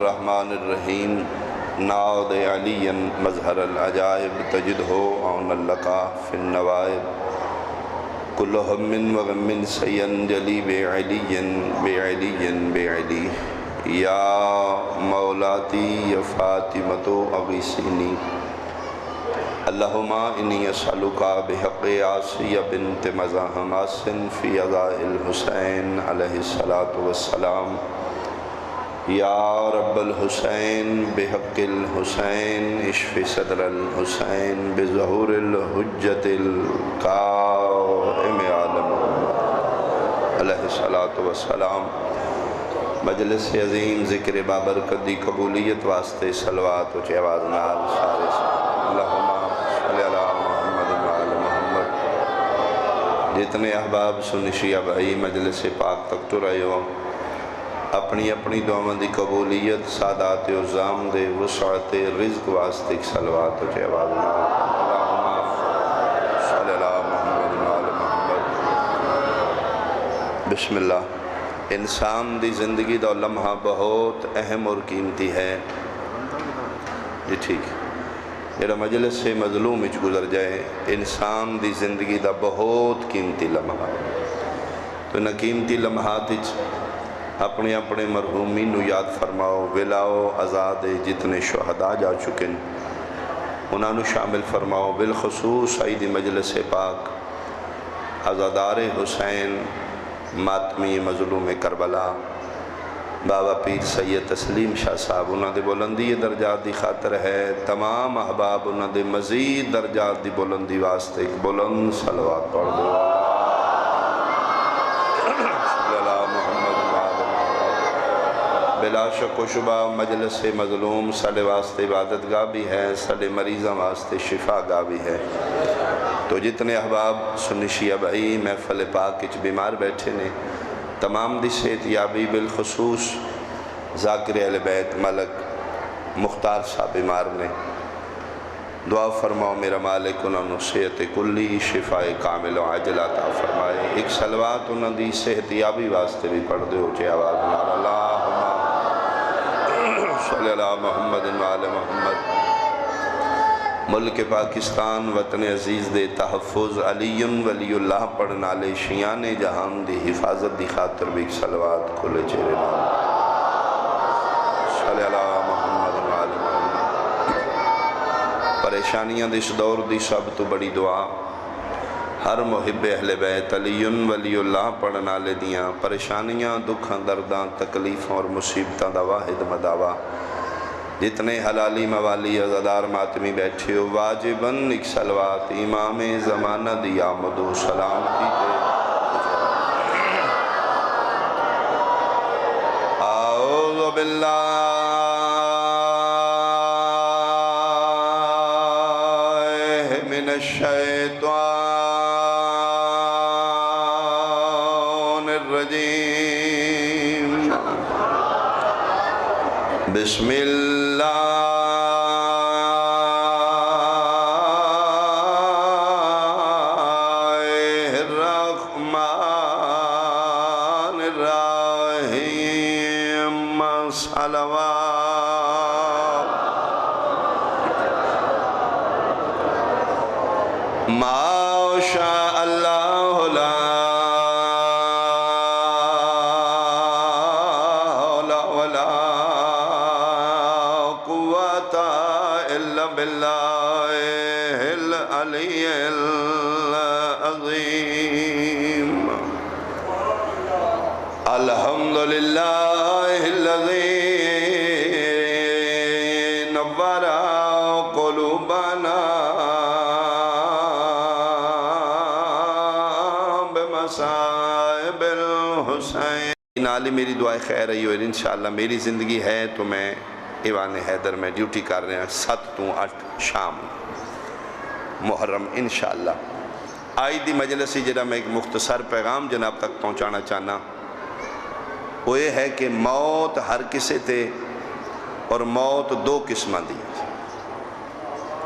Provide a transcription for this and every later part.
الرحمن الرحیم ناد علی مظہر العجائب تجدہ عون اللقا فی النوائب کل ہم و غم سینجلی بعلی بعلی بعلی یا مولاتی یا فاطمۃ اغیثینی اللہم انی اسألک بحق آسیہ بنت مزاحم فی عزاء الحسین علیہ السلام یا رب الحسین بحق الحسین اشف صدر الحسین بظہور الحجت القائم عالم علیہ السلام۔ مجلس عظیم ذکر بابرکت دی قبولیت واسطے صلوات و آواز نال سارے اللہم صلی اللہ محمد وعلی محمد۔ جتنے احباب سنی شیعہ بھائی مجلس پاک تک تو رہے ہو، اپنی اپنی دعاوں دی قبولیت سادات عظام دے وسعت رزق واسطے صلوات و آواز نال اللہم صلی اللہ محمد وعلی محمد۔ بسم اللہ۔ انسان دی زندگی دا لمحہ بہت اہم اور قیمتی ہے جی ٹھیک جڑا مجلس سے مظلوم اچ گزر جائے، انسان دی زندگی دا بہت قیمتی لمحہ تو نہ قیمتی لمحات اچ اپنے اپنے مرحومین نو یاد فرماؤ، ولاؤ آزاد جتنے شہداء جا چکے انہاں نو شامل فرماؤ، بالخصوص عید مجلس پاک عزادار حسین ماتمی مظلوم کربلا بابا پیر سید تسلیم شاہ صاحب، انہاں دے بلندی درجات دی خاطر ہے تمام احباب انہاں دے مزید درجات دی بلندی واسطے ایک بلند صلوات پڑھ دو۔ بلا شک و شبہ مجلس مظلوم ساڑے واسطے عبادت گاہ بھی ہے، ساڑے مریضاں واسطے شفا گاہ بھی ہے۔ تو جتنے احباب سنی شیعہ بھائی محفل پاک اچ بیمار بیٹھے نے، تمام دی صحت یابی، بالخصوص ذاکر اہل بیت ملک مختار صاحب بیمار نے، دعا فرماؤ میرا مالک انہوں نے صحت کلی شفا کامل و عاجل عطا فرمائے۔ ایک صلوات انہوں دی صحت یابی واسطے بھی پڑھ دے ہو چے آواز نال اللہم صلی اللہ محمد وعلی محمد۔ ملک پاکستان وطن عزیز دے تحفظ علی ولی اللہ پڑھنا لے شیان جہان دی حفاظت دی خاطر بھی صلوات کھلے چہرے نال صلی اللہ محمد وعلی محمد۔ پریشانیاں دے اس دور دی سب تو بڑی دعا ہر محب اہل بیت علی ولی اللہ پڑھنا لے دیاں پریشانیاں دکھاں درداں تکلیفوں اور مصیبتاں دا واحد مداوا۔ جتنے حلالی موالی عزادار ماتمی بیٹھے ہو واجباً ایک صلوات امام زمانہ دی آمد و سلام کی اعوذ باللہ من الشیطان الرجیم بسم اللہ الرحمن الرحیم صلوات ما شاء اللہ لا حول ولا قوة الا باللہ العلی العظیم۔ الحمدللہ الذی نور قلوبنا بمصائب الحسین۔ نالی میری دعائے خیر رہی اور انشاءاللہ میری زندگی ہے تو میں ایوان حیدر میں ڈیوٹی کر رہے ہیں 7 to 8 شام محرم انشاءاللہ۔ آئی دی مجلسی جڑا میں ایک مختصر پیغام جناب تک پہنچانا چاہنا وہ یہ ہے کہ موت ہر کسے تے اور موت 2 قسمہ دی۔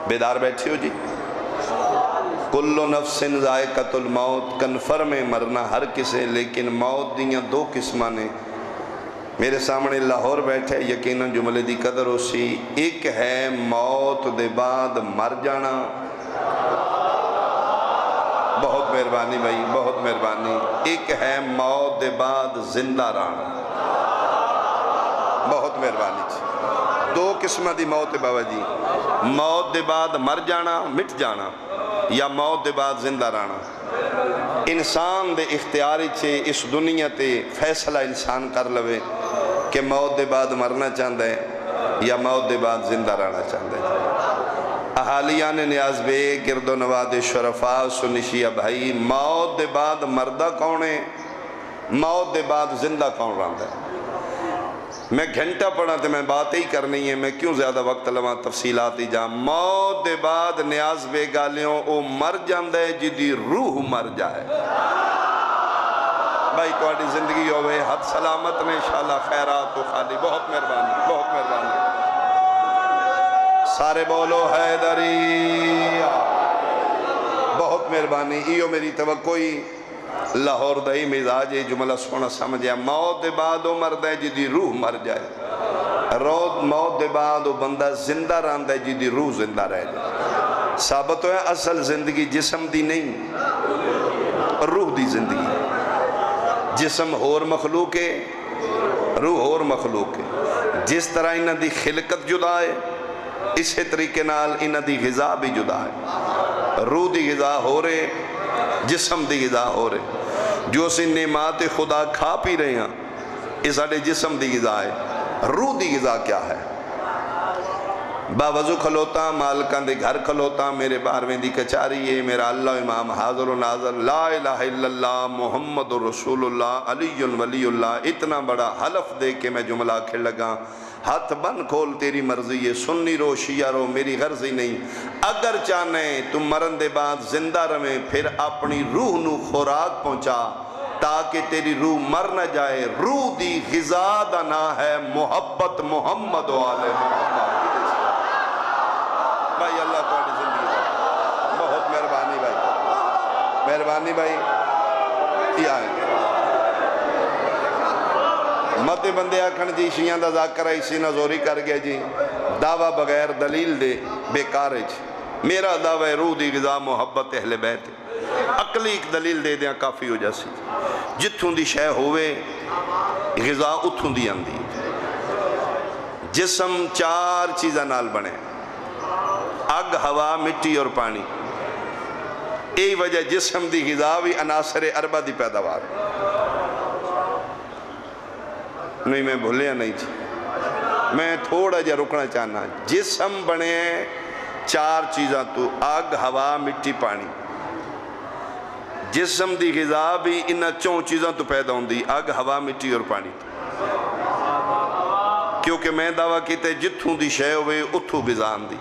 بیدار بیٹھے ہو جی؟ کل نفس ذائقۃ الموت، کنفرم مرنا ہر کسے، لیکن موت دیاں 2 قسمہ نے۔ میرے سامنے لاہور بیٹھے یقیناً جملے دی قدر ہو سی. ایک ہے موت دے بعد مر جانا. بہت مہربانی بھائی، بہت مہربانی. ایک ہے موت دے بعد زندہ رہنا. بہت مہربانی جی. دو قسمہ دی موت بابا جی. موت دے بعد مر جانا، مٹ جانا، یا موت دے بعد زندہ رہنا. انسان دے اختیاری چھے اس دنیا تے فیصلہ انسان کر لوے کہ موت دے بعد مرنا چاہتا ہے یا موت دے بعد زندہ رہنا چاہتا ہے. احالیان نیاز بے گرد و نواد شرفاء سنشیہ بھائی، موت دے بعد مردہ کون ہے، موت دے بعد زندہ کون رہتا ہے؟ میں گھنٹہ پڑھا تھا، میں بات ہی کرنی ہے، میں کیوں زیادہ وقت لواں تفصیلات ہی جاں. موت دے بعد نیاز بے گالیوں او مر جاندہ ہے جدی روح مر جائے. بھائی تواڈی زندگی ہوئے حد سلامت میں انشاءاللہ خیرات و خالی. بہت مہربانی، بہت مہربانی. سارے بولو حیدری. بہت مہربانی. ایو میری توقعی لاہور دائی مزاج جملہ سونا سمجھیا. موت دے بعد وہ مرد ہے جدی روح مر جائے. موت دے بعد وہ بندہ زندہ رہندا ہے جدی روح زندہ رہ جائے. ثابت ہے اصل زندگی جسم دی نہیں، روح دی زندگی. جسم اور مخلوق ہے، روح اور مخلوق ہے. جس طرح انہ دی خلقت جدا ہے، اسی طریقے نال انہ دی غذا بھی جدا ہے. روح دی غذا ہو رہے، جسم دی غذا ہو رہے. جو اسی نعمات خدا کھا پی رہے ہیں اس ساڑے جسم دی غذا ہے. روح دی غذا کیا ہے؟ باوضو کھلوتا، مالکان دے گھر کھلوتا، میرے بارویں دی کچاری ہے، میرا اللہ امام حاضر و ناظر، لا الہ الا اللہ محمد رسول اللہ علی ولی اللہ. اتنا بڑا حلف دے کے میں جملہ کھڑ لگا. ہاتھ بن کھول تیری مرضی ہے، سنی رو شیعہ رو، میری غرضی نہیں. اگر چاہنے تم مرن دے بعد زندہ رہیں، پھر اپنی روح نو خوراک پہنچا تاکہ تیری روح مر نہ جائے. روح دی غذا دا نا ہے محبت محمد و آل محمد. بھائی اللہ تمہاری زندگی دا بہت مہربانی بھائی، مہربانی بھائی. یہ آئیں مت بندے آکھن جی شیعہ دا ذاکر ایسی نظوری کر گیا جی، دعویٰ بغیر دلیل دے بیکار ہے جی. میرا دعویٰ روح دی غذا محبت اہل بیت ہے. عقلی ایک دلیل دے دیاں کافی ہو جاسی. جتھوں دی شے ہوئے غذا اتھوں دی اندی. جسم چار چیزاں نال بنے: اگ، ہوا، مٹی اور پانی. ای وجہ جسم دی غذا بھی عناصر اربع دی پیداوار. نہیں میں بھولیا نہیں جی، میں تھوڑا جا رکنا چاہنا. جسم بنے چار چیزاں تو: اگ، ہوا، مٹی، پانی. جسم دی غذا بھی انہ چون چیزاں تو پیدا ہوندی: اگ، ہوا، مٹی اور پانی. کیونکہ میں دعویٰ کیتے جتھوں دی شے ہوئے اتھوں غذا آندی.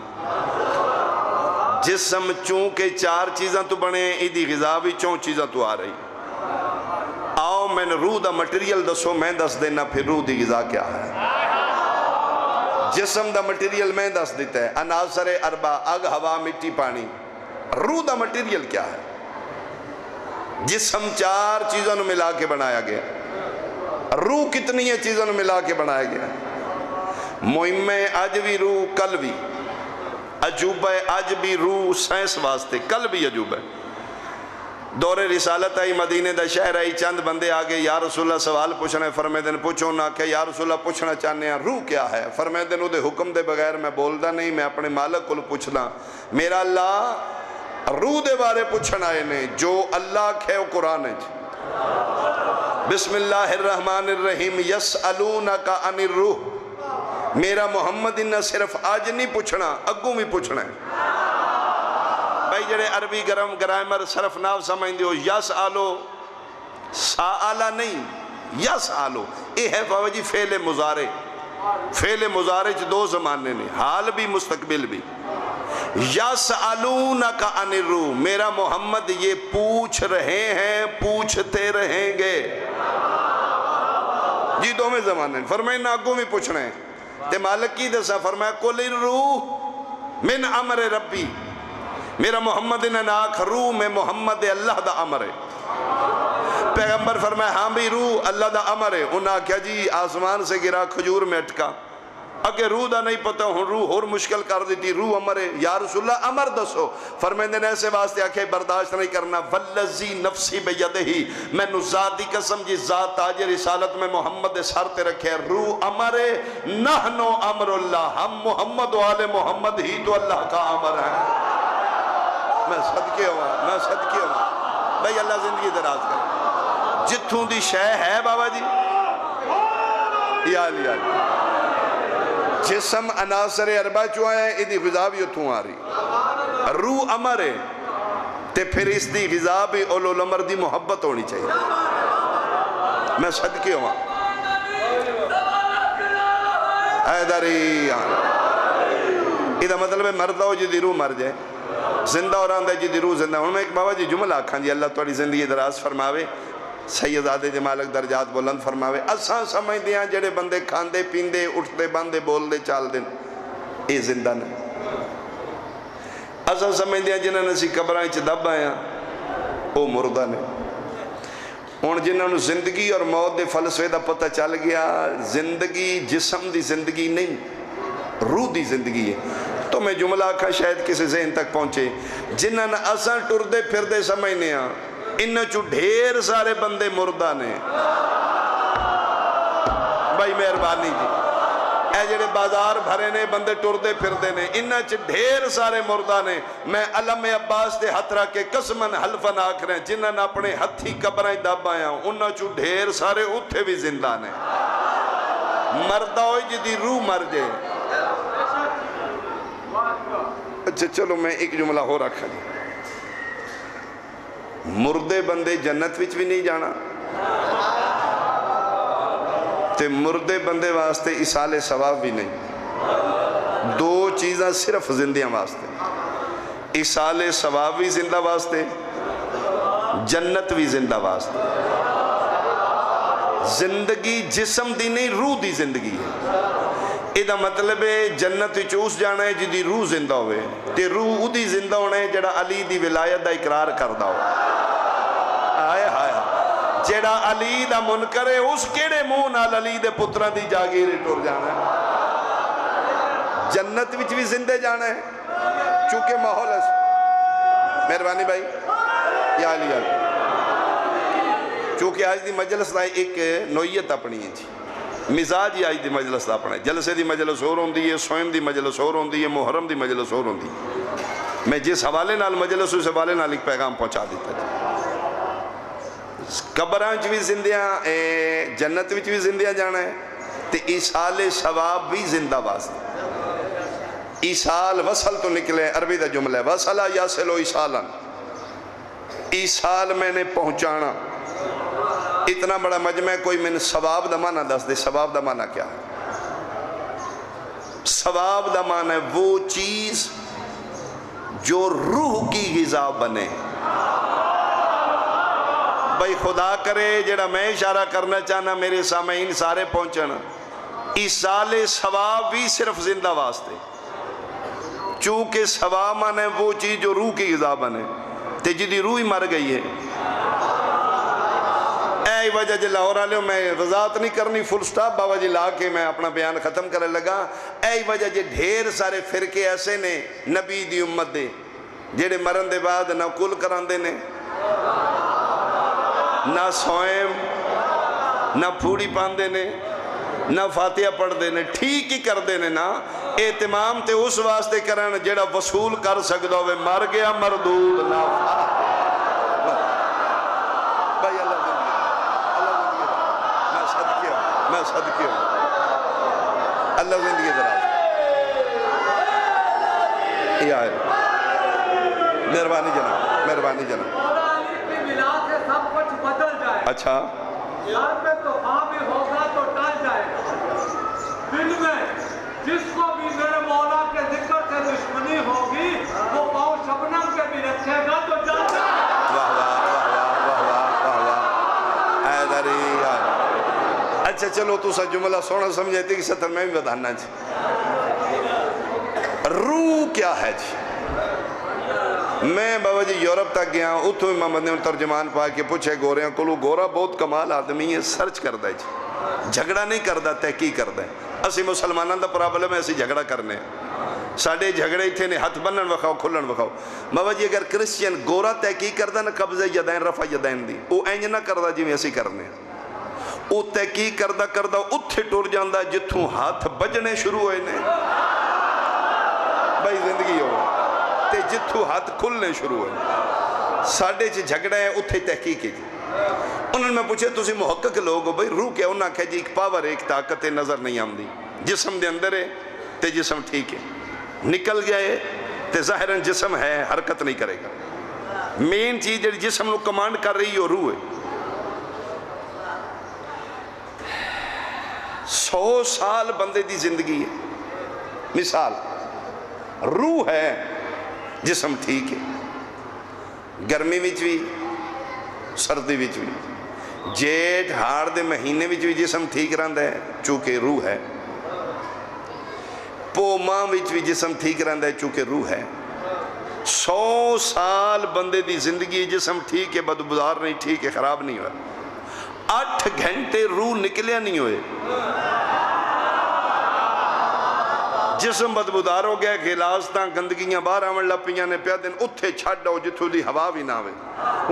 جسم چونکہ چار چیزاں تو بنے، ایدی غذا بھی چون چیزاں تو آ رہی. آؤ میں نے روح دا مٹیریل دسو، میں دس دینا پھر روح دی غذا کیا ہے. جسم دا مٹیریل میں دس دیتا ہے، عناصر اربع: اگ، ہوا، مٹی، پانی. روح دا مٹیریل کیا ہے؟ جسم چار چیزوں نے ملا کے بنایا گیا. روح کتنی ہے چیزوں نے ملا کے بنایا گیا؟ مہم اج بھی روح، کل بھی عجوبہ. اج بھی روح سائنس واسطے، کل بھی عجوبہ. دور رسالت آئی، مدینے دا شہر آئی، چند بندے آگے، یا رسول اللہ سوال پوچھنا ہے. فرمائے دن پوچھو نہ کہ یا رسول اللہ پوچھنا چاہنے ہیں روح کیا ہے. فرمائے دن دے حکم دے بغیر میں بولدا نہیں، میں اپنے مالک کو پوچھنا. میرا اللہ روح دے بارے پوچھنا ہے نے جو اللہ کہے وہ قرآن ہے. بسم اللہ الرحمن الرحیم. یسألونک عن الروح. میرا محمد انہ صرف آج نہیں پوچھنا، اگوں بھی پوچھنا ہے. بھائی جڑے عربی گرامر صرف ناو سمجھ دیو، یس آلو سآلہ نہیں، یس آلو. یہ ہے بابا جی فعل مضارع. فعل مضارع دو زمانے نے، حال بھی مستقبل بھی. یسألونک عن الروح. میرا محمد یہ پوچھ رہے ہیں، پوچھتے رہیں گے. جی دو میں زمانے. فرمائے نہ اگوں بھی پوچھنا ہے. تے مالک کی دسا فرمایا قل الروح من امر ربی. میرا محمد نے ناک روح میں محمد اللہ دا امر ہے. پیغمبر فرمائے ہاں بھی روح اللہ دا امر ہے. انہاں کیا جی آسمان سے گرا کھجور میں اٹکا. اگے روح دا نہیں پتہ ہوں روح اور مشکل کر دیتی. روح امر ہے. یا رسول اللہ امر دسو. فرمیندے نے ایسے واسطے آکھے برداشت نہیں کرنا. والذی نفسی بیدہی, میں نو ذات دی قسم جی ذات تاج رسالت میں محمد سر تے رکھے. روح امر ہے. نحنو امر اللہ, ہم محمد و آل محمد ہی تو اللہ کا امر ہے. میں صدقے ہوا بھئی اللہ زندگی دراز کر. جتھوں دی شے ہے بابا جی یا علی جسم عناصر اربع چوہاں ہیں, ادھی غذا بھی اتھوں آ رہی. روح امر ہے تے پھر اس دی غذا بھی اولو الامر دی محبت ہونی چاہیے. میں صدقے ہوا حیدری. ادھا مطلب ہے مردہ ہو جدی روح مر جائے, زندہ اور آندہ جدی روح زندہ. انہوں میں ایک بابا جی جملہ آکھاں جی اللہ توڑی زندگی دراز فرماوے, سیداد جمالک درجات بلند فرماوے. اساں سمجھ دیاں جڑے بندے کھاندے پیندے اٹھتے باندے بول دے چال دیں اے زندہ نہیں. اساں سمجھ دیاں جنہاں نے سی قبرائیں چھ دب آیاں او مردہ نے. ہن جنہاں نے زندگی اور موت دے فلسفے دا پتہ چل گیا زندگی جسم دی زندگی نہیں روح دی زندگی ہے. تو میں جملہ آکھا شاید کسی ذہن تک پہنچے. جنہاں نے اساں ٹردے پھردے سمجھنے ہاں انہاں چو ڈھیر سارے بندے مردہ نے. بھائی مہربانی جی, اے جڑے بازار بھرے نے بندے ٹردے پھردے نے انہاں چو ڈھیر سارے مردہ نے. میں علم عباس دے ہتھ رکھ کے قسمن حلفن آکھ رہے ہیں جنہاں نے اپنے ہتھی قبرائیں دب آیا انہاں چو ڈھیر سارے اتھے بھی زندہ نے. مردہ ہوئی جدی روح مر جائے. اچھا چلو میں ایک جملہ ہو رکھا جی. مردے بندے جنت وچ بھی نہیں جانا تے مردے بندے واسطے اصال ثواب بھی نہیں. دو چیزاں صرف زندیاں واسطے, اصال ثواب بھی زندہ واسطے, جنت بھی زندہ واسطے. زندگی جسم دی نہیں روح دی زندگی ہے. ادھا مطلب ہے جنت چوس جانا ہے جدی روح زندہ ہوئے تے روح ادھی زندہ ہونا ہے جڑا علی دی ولایت دا اقرار کردہ ہو. آئے ہائے جڑا علی دا منکر ہے اس کیڑے منہ نال علی دے پتران دی جاگیری ٹور جانا ہے. جنت وچ بھی زندہ جانا ہے چونکہ ماحول ہے. مہربانی بھائی یا علی چونکہ آج دی مجلس دا ایک نوعیت اپنی ہے جی, مزاج ہی آج دی مجلس دا اپنا ہے. جلسے دی مجلس اور ہوندی ہے, سوئم دی مجلس اور ہوندی ہے, محرم دی مجلس اور ہوندی ہے. میں جس حوالے نال مجلس اس حوالے نال ایک پیغام پہنچا دیتا جی. قبرانچ بھی زندیاں جنت وچ بھی زندیاں جانا ہے تے ایصال ثواب بھی زندہ واسطے. ایصال وصل تو نکلے عربی دا جملہ ہے وصلہ یاسلو ایصالاً. ایصال میں نے پہنچانا. اتنا بڑا مجمع کوئی میں نے ثواب دا معنی دس دے. ثواب دا معنی کیا ہے؟ ثواب دا معنی ہے وہ چیز جو روح کی غذا بنے. بھئی خدا کرے جڑا میں اشارہ کرنا چاہنا میرے سامعین سارے پہنچنا. ایصال ثواب بھی صرف زندہ واسطے, چونکہ ثواب معنی ہے وہ چیز جو روح کی غذا بنے تے جدی روح ہی مر گئی ہے. اے وجہ جی لاہور آلیوں میں وضاحت نہیں کرنی فل سٹاپ بابا جی لا کے میں اپنا بیان ختم کرنے لگا. اے وجہ جی ڈھیر سارے فرقے ایسے نے نبی دی امت دے جیڑے مرن دے بعد نہ کل کران دے نے نہ سوئم نہ پھوڑی پاندے نے نہ فاتحہ پڑھ دے نے. ٹھیک ہی کر دے نے نا. اہتمام تے اس واسطے کرن جیڑا وصول کر سکتا ہوئے مر گیا مردود نہ میں صدقے ہوں. اللہ زندگی دراز. یا مہربانی جناب, مہربانی جناب. اچھا یار میں تو ہاں بھی ہوگا تو ٹال جائے گا. دل میں جس کو بھی میرے مولا کے ذکر سے دشمنی ہوگی وہ پاؤں شبنم کے بھی رکھے گا تو جان جائے گا. واہ واہ واہ واہ واہ واہ. اے دری یار. اچھا چلو تو سا جملہ سونا سمجھے تھی کہ سطر میں بھی بتانا جی. روح کیا ہے جی؟ میں بابا جی یورپ تک گیا اتوں محمد نے ترجمان پا کے پوچھے گوریاں کو گورا بہت کمال آدمی ہے سرچ کرتا ہے جی جھگڑا نہیں کرتا تحقیق کرتا ہے اسی مسلمانوں دا پرابلم ہے اسی جھگڑا کرنے ساڑھے جھگڑے ہی تھے نے ہاتھ بنن وکھاؤ کھلن وکھاؤ بابا جی اگر کرسچین گورا تحقیق کرتا نا قبضہ یدین رفع یدین دی وہ اینج نہ کرتا جی میں اسی کرنے وہ تحقیق کرتا اتھے ٹور جاندہ جتھوں ہاتھ بجنے شروع ہوئے نے بھائی زندگی ہو تے جتھوں ہاتھ کھلنے شروع ہوئے ساڑھے چھ جھگڑا ہے اتھے تحقیق کی انہوں نے میں پوچھے تُسی محقق لوگ ہو بھائی روح کیا انہوں نے کہا جی ایک پاور ایک طاقت نظر نہیں آمدی جسم دے اندر ہے تے جسم ٹھیک ہے نکل گیا ہے تے ظاہراً جسم ہے حرکت نہیں کرے گا مین چیز جڑی جسم نو کمانڈ کر رہی ہو روح ہے 100 سال بندے دی زندگی ہے مثال روح ہے جسم ٹھیک ہے گرمی وچ بھی سردی وچ بھی جیٹھ ہاڑ دے مہینے وچ بھی جسم ٹھیک رہندا ہے چونکہ روح ہے پو ماں وچ بھی جسم ٹھیک رہندا ہے چونکہ روح ہے 100 سال بندے دی زندگی جسم ٹھیک ہے بدبودار نہیں ٹھیک ہے خراب نہیں ہوا 8 گھنٹے روح نکلیا نہیں ہوئے جسم بدبودار ہو گیا گلاس تاں گندگیاں باہر آمن لپیاں نے پیا دن اتھے چھڑ ہو جتھو دی ہوا بھی نہ ہوئے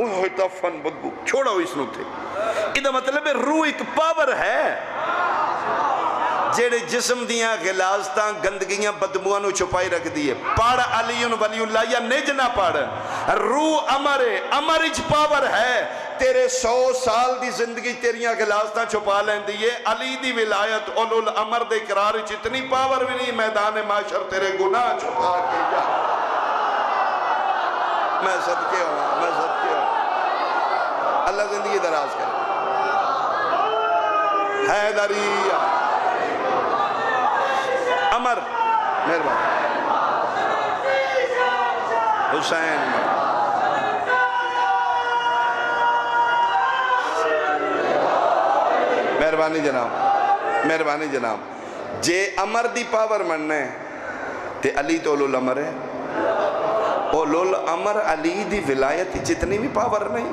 اوہ تفن بدبو چھوڑا ہو اس نو تھے ادھا مطلب ہے روح ایک پاور ہے جیڑے جسم دیاں گلاس تاں گندگیاں بدبوان نو چھپائی رکھ دیئے پاڑ علیون ولی اللہ یا نج نہ پاڑ روح امر اچ پاور ہے تیرے 100 سال دی زندگی تیریاں گلاستہ چھپا لیں دیئے علی دی ولایت اولو الامر دے قرار اتنی پاور بھی نہیں میدان معاشر تیرے گناہ چھپا کے جا میں صدقے ہوں اللہ زندگی دراز کرے حیدریہ امر مہربان حسین مہربانی جناب جے امر دی پاور مننے تے علی تو اولو الامر ہے اولو الامر علی دی ولایت جتنی بھی پاور نہیں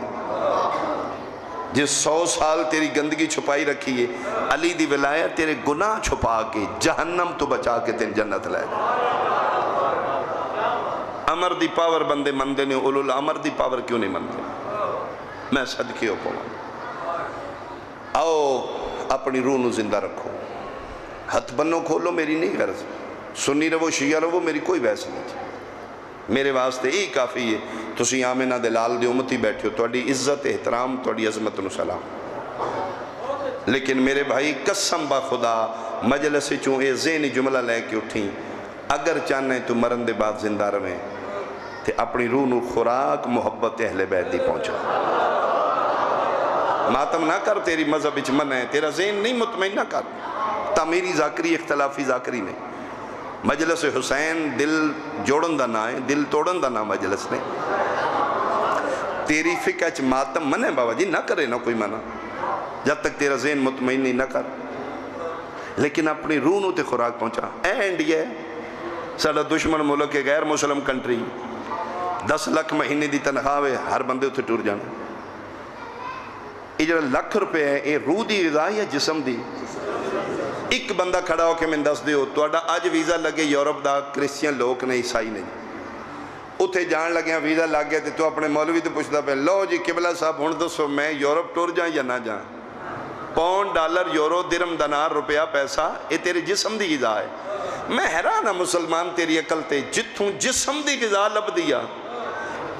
جس 100 سال تیری گندگی چھپائی رکھی ہے علی دی ولایت تیرے گناہ چھپا کے جہنم تو بچا کے تین جنت لائے امر دی پاور بندے مندے نے اولو الامر دی پاور کیوں نہیں مندے میں صدقے ہو پاؤں آؤ اپنی روح نو زندہ رکھو ہتھ بنو کھولو میری نہیں غرض سنی رہو شیعہ رہو میری کوئی بحث نہیں تھی میرے واسطے ہی کافی ہے تسی آمینہ دلال دے امتی بیٹھے ہو توڑی عزت احترام توڑی عظمت نو سلام لیکن میرے بھائی قسم با خدا مجلس چون اے ذہنی جملہ لے کے اٹھیں اگر چاہنے تو مرن دے بعد زندہ رہیں تے اپنی روح نو خوراک محبت اہل بیت دی پہنچا ماتم نہ کر تیری مذہب اچ من ہے تیرا ذہن نہیں مطمئن نہ کر تعمیری ذاکری اختلافی ذاکری نہیں مجلس حسین دل جوڑن دا نہ ہے دل توڑن دا نہ مجلس نے تیری فکر اچ ماتم من ہے بابا جی نہ کرے نہ کوئی منع جب تک تیرا ذہن مطمئن نہیں نہ کر لیکن اپنی روح نو تے خوراک پہنچا اے انڈیا ہے ساڑھا دشمن ملک ہے غیر مسلم کنٹری 10 لاکھ مہینے دی تنخواہ ہے ہر بندے اتھے ٹور جانا یہ جو لاکھ روپے ہے یہ روح دی غذا یا جسم دی ایک بندہ کھڑا ہو کے میں دس دیو تو اڈا آج ویزا لگے یورپ دا کرسچین لوگ نے عیسائی نے اتھے جان لگے ہیں ویزا لگ گیا تو اپنے مولوی تو پوچھتا پہ لو جی قبلہ صاحب ہون دسو میں یورپ ٹور جائیں یا نہ جائیں پاؤنڈ ڈالر یورو درم دنار روپیہ پیسہ یہ تیرے جسم دی غذا ہے میں حیران ہوں مسلمان تیری عقل تے جتھوں جسم دی غذا لب دیا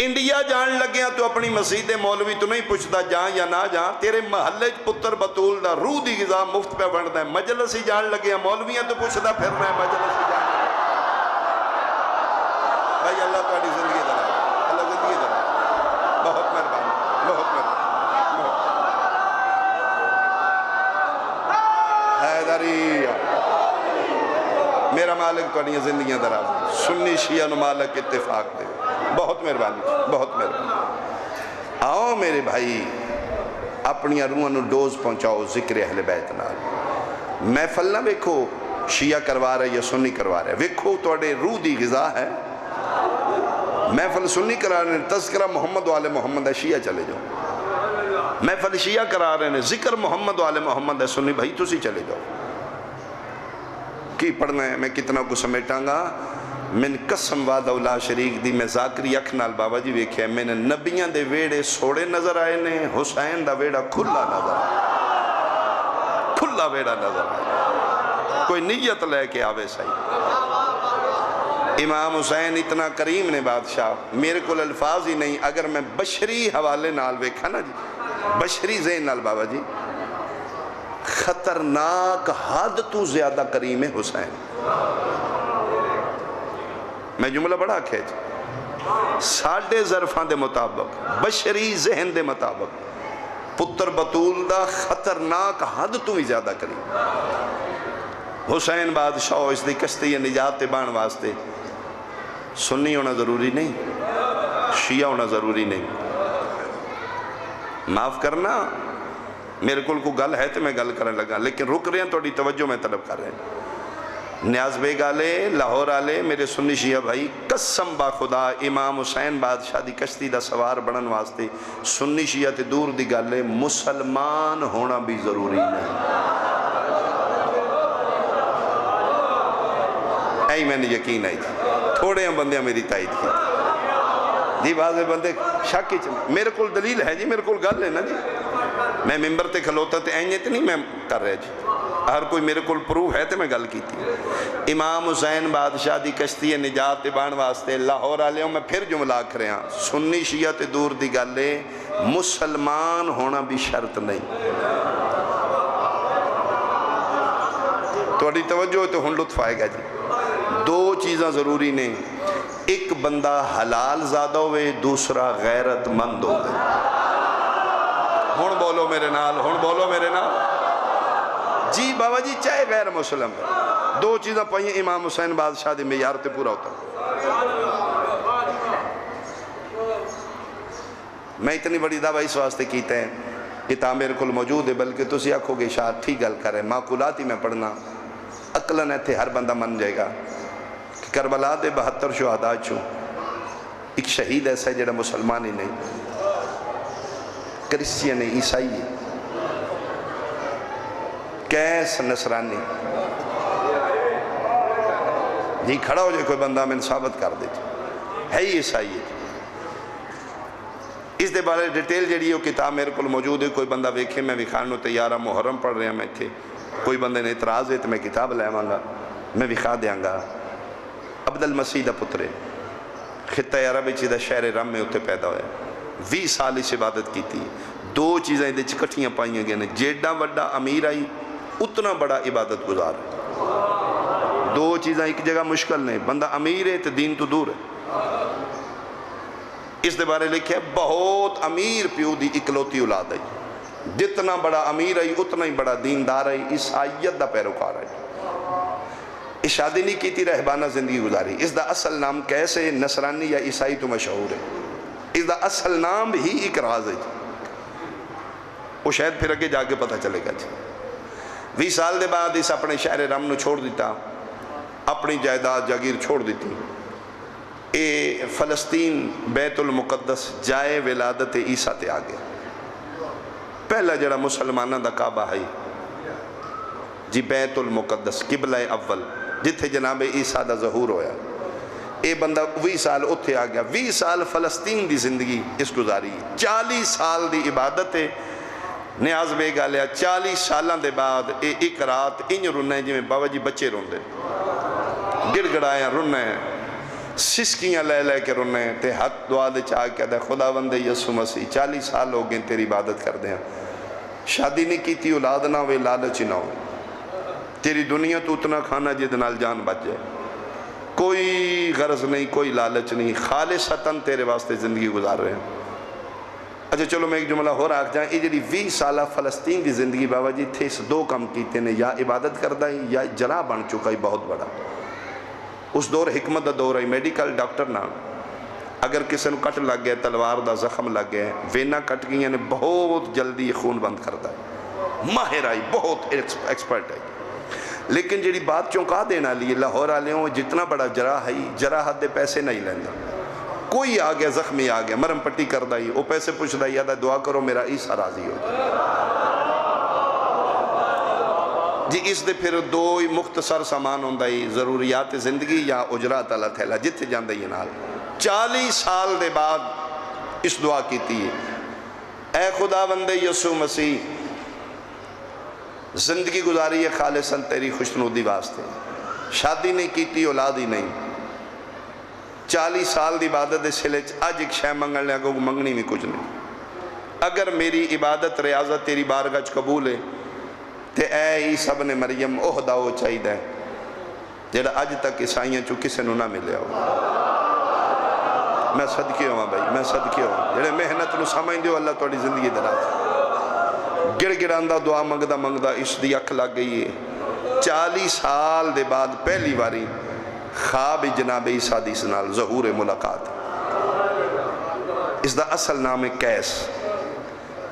انڈیا جان لگیا تو اپنی مسجد مولوی تو نہیں پوچھتا جان یا نہ جان تیرے محلے پتر بطول دا روح دی غذا مفت پہ بڑھتا ہے مجلس ہی جان لگیا مولویاں تو پوچھتا پھر رہے مجلس ہی جان بھائی اللہ تعالی زندگی دلائے اللہ زندگی دلائے بہت مہربانی بہت مہربانی حیدریہ میرا مالک تو نہیں زندگیاں دراز سنی شیعہ نو مالک اتفاق دے بہت مہربانی بہت مہربانی آؤ میرے بھائی اپنی روحاں نو ڈوز پہنچاؤ ذکر اہل بیت نال محفل نہ ویکھو شیعہ کروا رہے یا سنی کروا رہے ویکھو توڑے روح دی غذا ہے محفل سنی کرا رہے ہیں تذکرہ محمد والے محمد ہے شیعہ چلے جاؤ، محفل شیعہ کرا رہے ہیں ذکر محمد والے محمد ہے سنی بھائی تسی چلے جاؤ، کی پڑھنا ہے میں کتنا کو سمیٹاں گا، من قسم وعدہ لا شریک دی میں ذاکری اکھ نال بابا جی ویکھیا میں نے نبیاں دے ویڑے سوڑے نظر آئے نے، حسین دا ویڑا کھلا نظر آئے، کھلا ویڑا نظر آئے، کوئی نیت لے کے آوے صحیح۔ امام حسین اتنا کریم نے بادشاہ، میرے کو الفاظ ہی نہیں، اگر میں بشری حوالے نال ویکھا نا جی، بشری ذہن نال بابا جی، خطرناک حد تو زیادہ کریم ہے حسین۔ میں جملہ بڑا کھیچ ساڑھے ظرفان دے مطابق بشری ذہن دے مطابق پتر بطول دا خطرناک حد تو ہی زیادہ کریم حسین بادشاہ اس دی کشتی نجات بان واسطے سنی ہونا ضروری نہیں، شیعہ ہونا ضروری نہیں، معاف کرنا میرے کو گل ہے تو میں گل کرنے لگا لیکن رک رہے ہیں توڑی توجہ میں طلب کر رہے ہیں۔ نیاز بیگ آلے لاہور آلے میرے سنی شیعہ بھائی قسم با خدا امام حسین بادشاہ دی کشتی دا سوار بڑھن واسطے سنی شیعہ تے دور دی گالے مسلمان ہونا بھی ضروری نہیں، ایئی میں نے یقین آئی تھی، تھوڑے ہیں بندیاں میری تائید کی جی، بعض بندے شاکی میرے کول دلیل ہے جی، میرے کول گل ہے نا جی، میں ممبر تے کھلوتا تے اینجے تے نہیں میں کر رہے جی، ہر کوئی میرے کول پروف ہے تے میں گل کی تھی۔ امام حسین بادشاہ دی کشتی نجات بان واسطے لاہور آلے ہوں میں پھر جملہ آکھ رہے ہیں سنی شیعہ تے دور دی گالے مسلمان ہونا بھی شرط نہیں، توڑی توجہ تو ہن لطف آئے گا جی۔ دو چیزاں ضروری نہیں، ایک بندہ حلال زیادہ ہوئے دوسرا غیرت مند ہوئے، ہن بولو میرے نال، ہن بولو میرے نال جی بابا جی چاہے غیر مسلم ہے، دو چیزیں پائیں امام حسین بادشاہ دے معیار تے پورا ہوتا میں اتنی بڑی دعوی اس واسطے کیتے ہیں کتاب میرے کل موجود ہے بلکہ تسی آکھو گے شاید ٹھیک گل کرے معقولاتی میں پڑھنا عقلن ہے تھے ہر بندہ من جائے گا کہ کربلا دے 72 شہداء چھو ایک شہید ایسا ہے جڑا مسلمان ہی نہیں، کرسچین ہے، عیسائی ہے، کیس نصرانی جی کھڑا ہو جائے کوئی بندہ میں ثابت کر دے ہے ہی عیسائی ہے۔ اس دے بارے ڈیٹیل جڑی ہے کتاب میرے کو موجود ہے، کوئی بندہ ویکھے میں وکھانوں تیارہ محرم پڑھ رہے ہیں میں تھے، کوئی بندے نے اعتراض ہے تو میں کتاب لے آواں گا میں وکھا دیاں گا۔ عبد المسیح دا پترے خطہ عرب دا شہر رم میں اتنے پیدا ہویا 20 سال اس عبادت کی تھی، دو چیزیں دے چکٹیاں پائیاں گئے نے، جیڑا بڑا امیر آئی اتنا بڑا عبادت گزار ہے، دو چیزیں ایک جگہ مشکل نہیں، بندہ امیر ہے تو دین تو دور ہے۔ اس دے بارے لکھے بہت امیر پیو دی اکلوتی اولاد ہے، جتنا بڑا امیر ہے اتنا ہی بڑا دیندار ہے، عیسائیت دا پیروکار ہے، اس شادی نہیں کی تھی رہبانہ زندگی گزاری، اس دا اصل نام کیسے نصرانی یا عیسائی تو مشہور ہے، اس دا اصل نام ہی اقراض ہے، وہ شاید پھر اگے جا کے پتہ چلے گا جی۔ 20 سال دے بعد اس اپنے شہر رم نو چھوڑ دیتا، اپنی جائیداد جاگیر چھوڑ دیتی، اے فلسطین بیت المقدس جائے ولادت عیسیٰ تے آگے، پہلا جڑا مسلمانہ دا کعبہ ہے جی بیت المقدس قبلہ اول جتھے جناب عیسیٰ دا ظہور ہویا، اے بندہ 20 سال اتھے آ گیا، 20 سال فلسطین دی زندگی اس گزاری، 40 سال دی عبادت ہے، نیاز بے گالیا 40 سالان دے بعد ایک رات انج رننے جی میں بابا جی بچے روندے گڑ گڑائیاں رننے سسکیاں لے لے کے رننے تے حق دعا دے چاہ کے دے خداوند یسوع مسیح 40 سال ہو گئے تیری عبادت کر دیں، شادی نہیں کی تھی اولاد نہ ہوئے لالچ نہ ہوئے، تیری دنیا تو اتنا کھانا جد نال جان بچ جائے، کوئی غرض نہیں کوئی لالچ نہیں، خالصتاً تیرے واسطے زندگی گزار رہے ہیں۔ اچھا چلو میں ایک جملہ ہو رہا جائیں، یہ جڑی 20 سالہ فلسطین دی زندگی بابا جی تھے اس دو کم کیتے نے، یا عبادت کردہ ہی یا جلا بن چکا ہی بہت بڑا، اس دور حکمت دا دور ہے، میڈیکل ڈاکٹر نہ اگر کسی نے کٹ لگ گیا تلوار دا زخم لگ گیا وینا کٹ گئی نے بہت جلدی خون بند کرتا ہے، ماہر آئی بہت ایکسپرٹ ہے، لیکن جڑی بات چونکا دینا لیے لاہور آلے ہوں جتنا بڑا جراح ہے جراحت دے پیسے نہیں لیندہ، کوئی آ گیا زخمی آ گیا مرم پٹی کر دائی وہ پیسے پوچھ دائی یادہ دعا کرو میرا عیسیٰ راضی ہو جائے جی اس دے پھر دو مختصر سامان ہوں دائی ضروریات زندگی یا اجرات اللہ تھیلا جتے جان دائی نال 40 سال دے بعد اس دعا کی تھی اے خداوند یسوع مسیح زندگی گزاری ہے خالصاً تیری خوشنودی واسطے شادی نہیں کی تھی اولاد ہی نہیں 40 سال دی عبادت سلے آج ایک شے منگل لیا کو منگنی میں کچھ نہیں اگر میری عبادت ریاضت تیری بارگاہ قبول ہے تے اے عیسیٰ بن مریم عہدہ وہ چاہی دے جیڑا آج تک عیسائیاں چکے سے نہ ملے ہو میں صدقے ہوں بھائی میں صدقے ہوں جیڑے محنت نو سمجھ دیو اللہ توڑی زندگی دراز گڑ گڑاندہ دعا منگدہ منگدہ اس دی اکھ لگ گئی ہے 40 سال دے بعد پہلی باری خواب جناب عیسیٰ دی سنال ظہور ملاقات اس دا اصل نام ہے کیس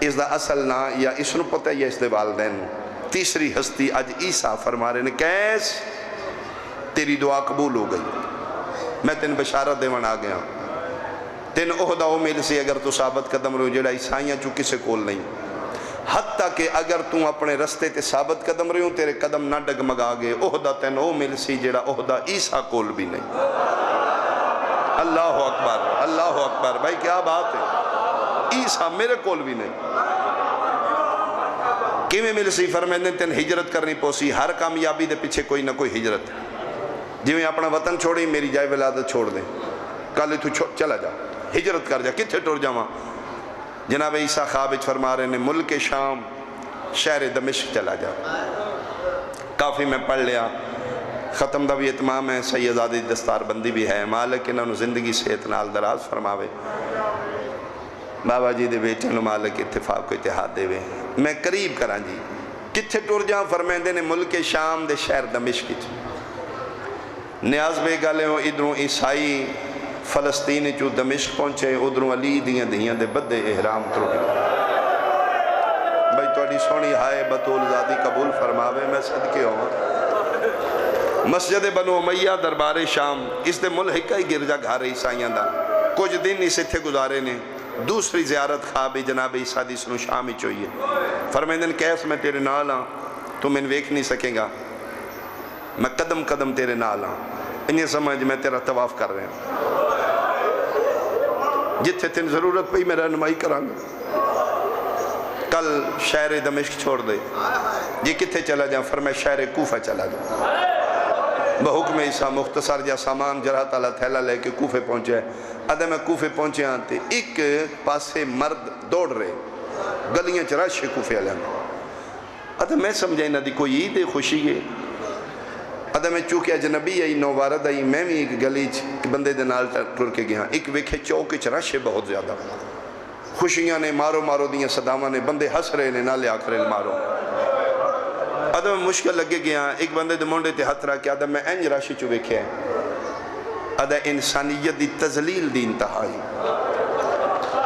اس دا اصل نام یا اس نو پتہ یا اس دے والدین تیسری ہستی آج عیسیٰ فرما رہے نے کیس تیری دعا قبول ہو گئی میں تین بشارت دیوان آ گیا تین عہدہ ہو میل سے اگر تو ثابت قدم رہو جڑا عیسائیاں چونکہ سے کول نہیں حتیٰ کہ اگر تم اپنے رستے تے ثابت قدم رہو تیرے قدم نہ ڈگمگا گے عہدہ تین او مل سی جڑا عہدہ عیسیٰ کول بھی نہیں اللہ اکبر بھائی کیا بات ہے عیسیٰ میرے کول بھی نہیں کیویں مل سی فرمیندے تین ہجرت کرنی پوسی ہر کامیابی دے پیچھے کوئی نہ کوئی ہجرت جی میں اپنا وطن چھوڑی میری جائے ولادت چھوڑ دیں کل تو چلا جا ہجرت کر جا کتھے ٹور جاواں جناب عیسیٰ خواب فرما رہے نے ملک شام شہر دمشق چلا جا کافی میں پڑھ لیا ختم دا بھی اتمام ہے سیدادی دستار بندی بھی ہے مالک انہوں نے زندگی صحت نال دراز فرماوے بابا جی دے بیٹے نو مالک اتفاق کو اتحاد دے وے میں قریب کران جی کتھے ٹور جاؤں فرمیندے نے ملک شام دے شہر دمشق نیاز بے گالے ہوں ادھروں عیسائی فلسطین چو دمشق پہنچے ادھروں علی دیاں دیاں دے بدے احرام تروڑی بھائی توڑی سونی ہائے بطول زادی قبول فرماوے میں صدقے ہوں مسجد بنو امیہ دربار شام اس دے ملحقہ ہی گرجا گھارے عیسائیاں دا کچھ دن اسے تھے گزارے نے دوسری زیارت خواب جناب عیسیٰ دی سنو شام ہی چوئیے فرمیندن کیس میں تیرے نال ہاں تو میں ویکھ نہیں سکیں گا میں قدم قدم تیرے نال ہاں انہیں سمجھ میں تیرا طواف کر رہے ہیں جتھے تین ضرورت پہ ہی میں رہنمائی کرانگا کل شہر دمشق چھوڑ دے یہ کتھے چلا جائیں فرمائے شہر کوفہ چلا جائیں بحکم عیسیٰ مختصر جا سامان جرہ تعالیٰ تھیلا لے کے کوفے پہنچے ادھے میں کوفے پہنچے آتے ایک پاسے مرد دوڑ رہے گلیاں چراشے کوفے علیہ ادھے میں سمجھائیں نہ دی کوئی عید خوشی ہے ادھا میں چونکہ اجنبی ہے نو وارد ہے میں بھی ایک گلی بندے دے نال ٹر کے گیا ایک ویکھے چوک چراشے بہت زیادہ خوشیاں نے مارو مارو دیاں صدامہ نے بندے ہس رہے نے نالے آکھرے مارو ادھا میں مشکل لگے گیا ایک بندے دے مونڈے تے ہتھ رہا کیا ادھا میں انج راشی چو ویکھے ادھا انسانیت دی تزلیل دی انتہائی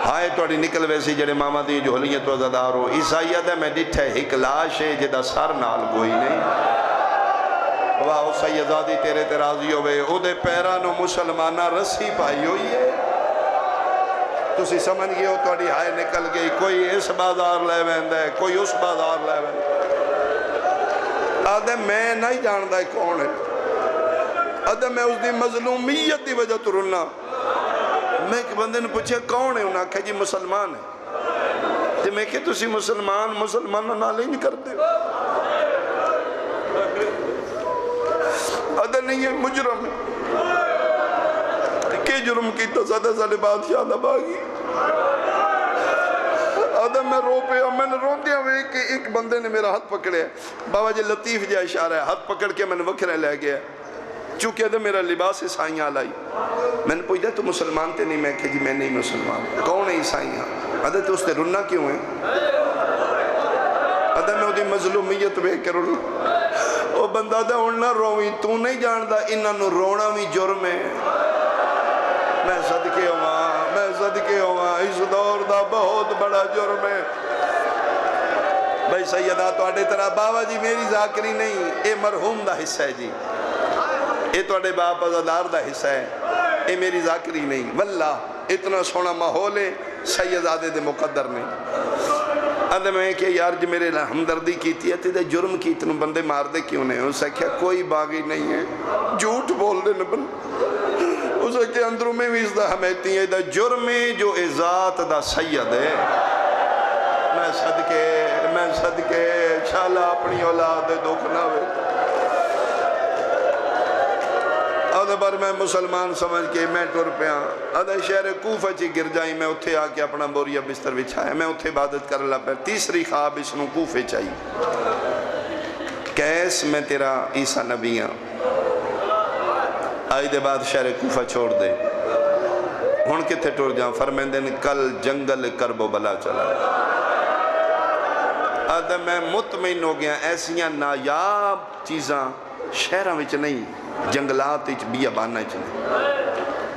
ہائے توڑی نکل ویسی جڑے ماما دی جھولیاں تو ازادارو عیسائی ادھا میں ڈٹھے ایک لاش ہے جدہ سر نال گوئی نہیں واہ سیدادی تیرے ترازی ہوئے او دے پیرانو مسلمانہ رسی پائی ہوئی ہے تسی سمجھ گئے ہو توڑی ہائے نکل گئی کوئی اس بازار لے ویندہ ہے کوئی اس بازار لے ویندہ ہے آدھے میں نہیں جاندہ ہے کون ہے آدھے میں اس دی مظلومیت دی وجہ تو رلنا میں ایک بندے نے پوچھے کون ہے انہاں کہا جی مسلمان ہے تو میں کہ تسی مسلمان نالے نہیں کرتے ادھر نہیں ہے مجرم ہے کہ جرم کی تصدہ سالے بادشاہ دباگی ادھر میں رو پہ میں نے رون دیا ہوئے کہ ایک بندے نے میرا ہاتھ پکڑے بابا جی لطیف جا اشارہ ہے ہاتھ پکڑ کے میں نے وکھرے لے گیا چونکہ ادھر میرا لباس عیسائیاں لائی میں نے پوچھا تو مسلمان تے نہیں میں کہ جی میں نہیں مسلمان کون ہے عیسائیاں ادھر تو اس نے رننا کیوں ہے ادھر میں ادھی مظلومیت بے کے رننا او بندہ دا اڑنا روئی تو نہیں جاندہ انہاں نو رونا بھی جرم ہے میں صدقے ہوا اس دور دا بہت بڑا جرم ہے بھائی سیدہ تو آڑے طرح بابا جی میری ذاکری نہیں اے مرحوم دا حصہ ہے جی اے تو آڑے باپ ازادار دا حصہ ہے یہ میری ذاکری نہیں، واللہ اتنا سونا ماحول ہے سیدزادے دے مقدر نہیں۔ ادھے میں کہ یار جو میرے ہمدردی کیتی ہے تیدے جرم کی اتنے بندے مار دے کیوں نہیں؟ اسے کہا کوئی باغی نہیں ہے، جھوٹ بول دے نبن۔ اسے کہا اندروں میں بھی اس دا ہمیتی ہے دا جرم جو ذات دا سید ہے۔ میں صدقے شالا اپنی اولاد دکھ نہ ہوئے۔ ادھے بار میں مسلمان سمجھ کے میں ٹر پیا، ادھے شہر کوفہ چی گر جائیں، میں اتھے آ کے اپنا بوریا بستر بچھایا، میں اتھے عبادت کر اللہ پر۔ تیسری خواب اس نو کوفے چاہیے، کیس میں تیرا عیسیٰ نبی ہاں، آئی دے بعد شہر کوفہ چھوڑ دے، ہن کتے ٹر جاؤں؟ فرمیندے نے کل جنگل کرب و بلا چلا۔ ادھے میں مطمئن ہو گیا ایسیاں نایاب چیزاں شہرہ وچ نہیں، جنگلات وچ بیابانہ وچ نہیں۔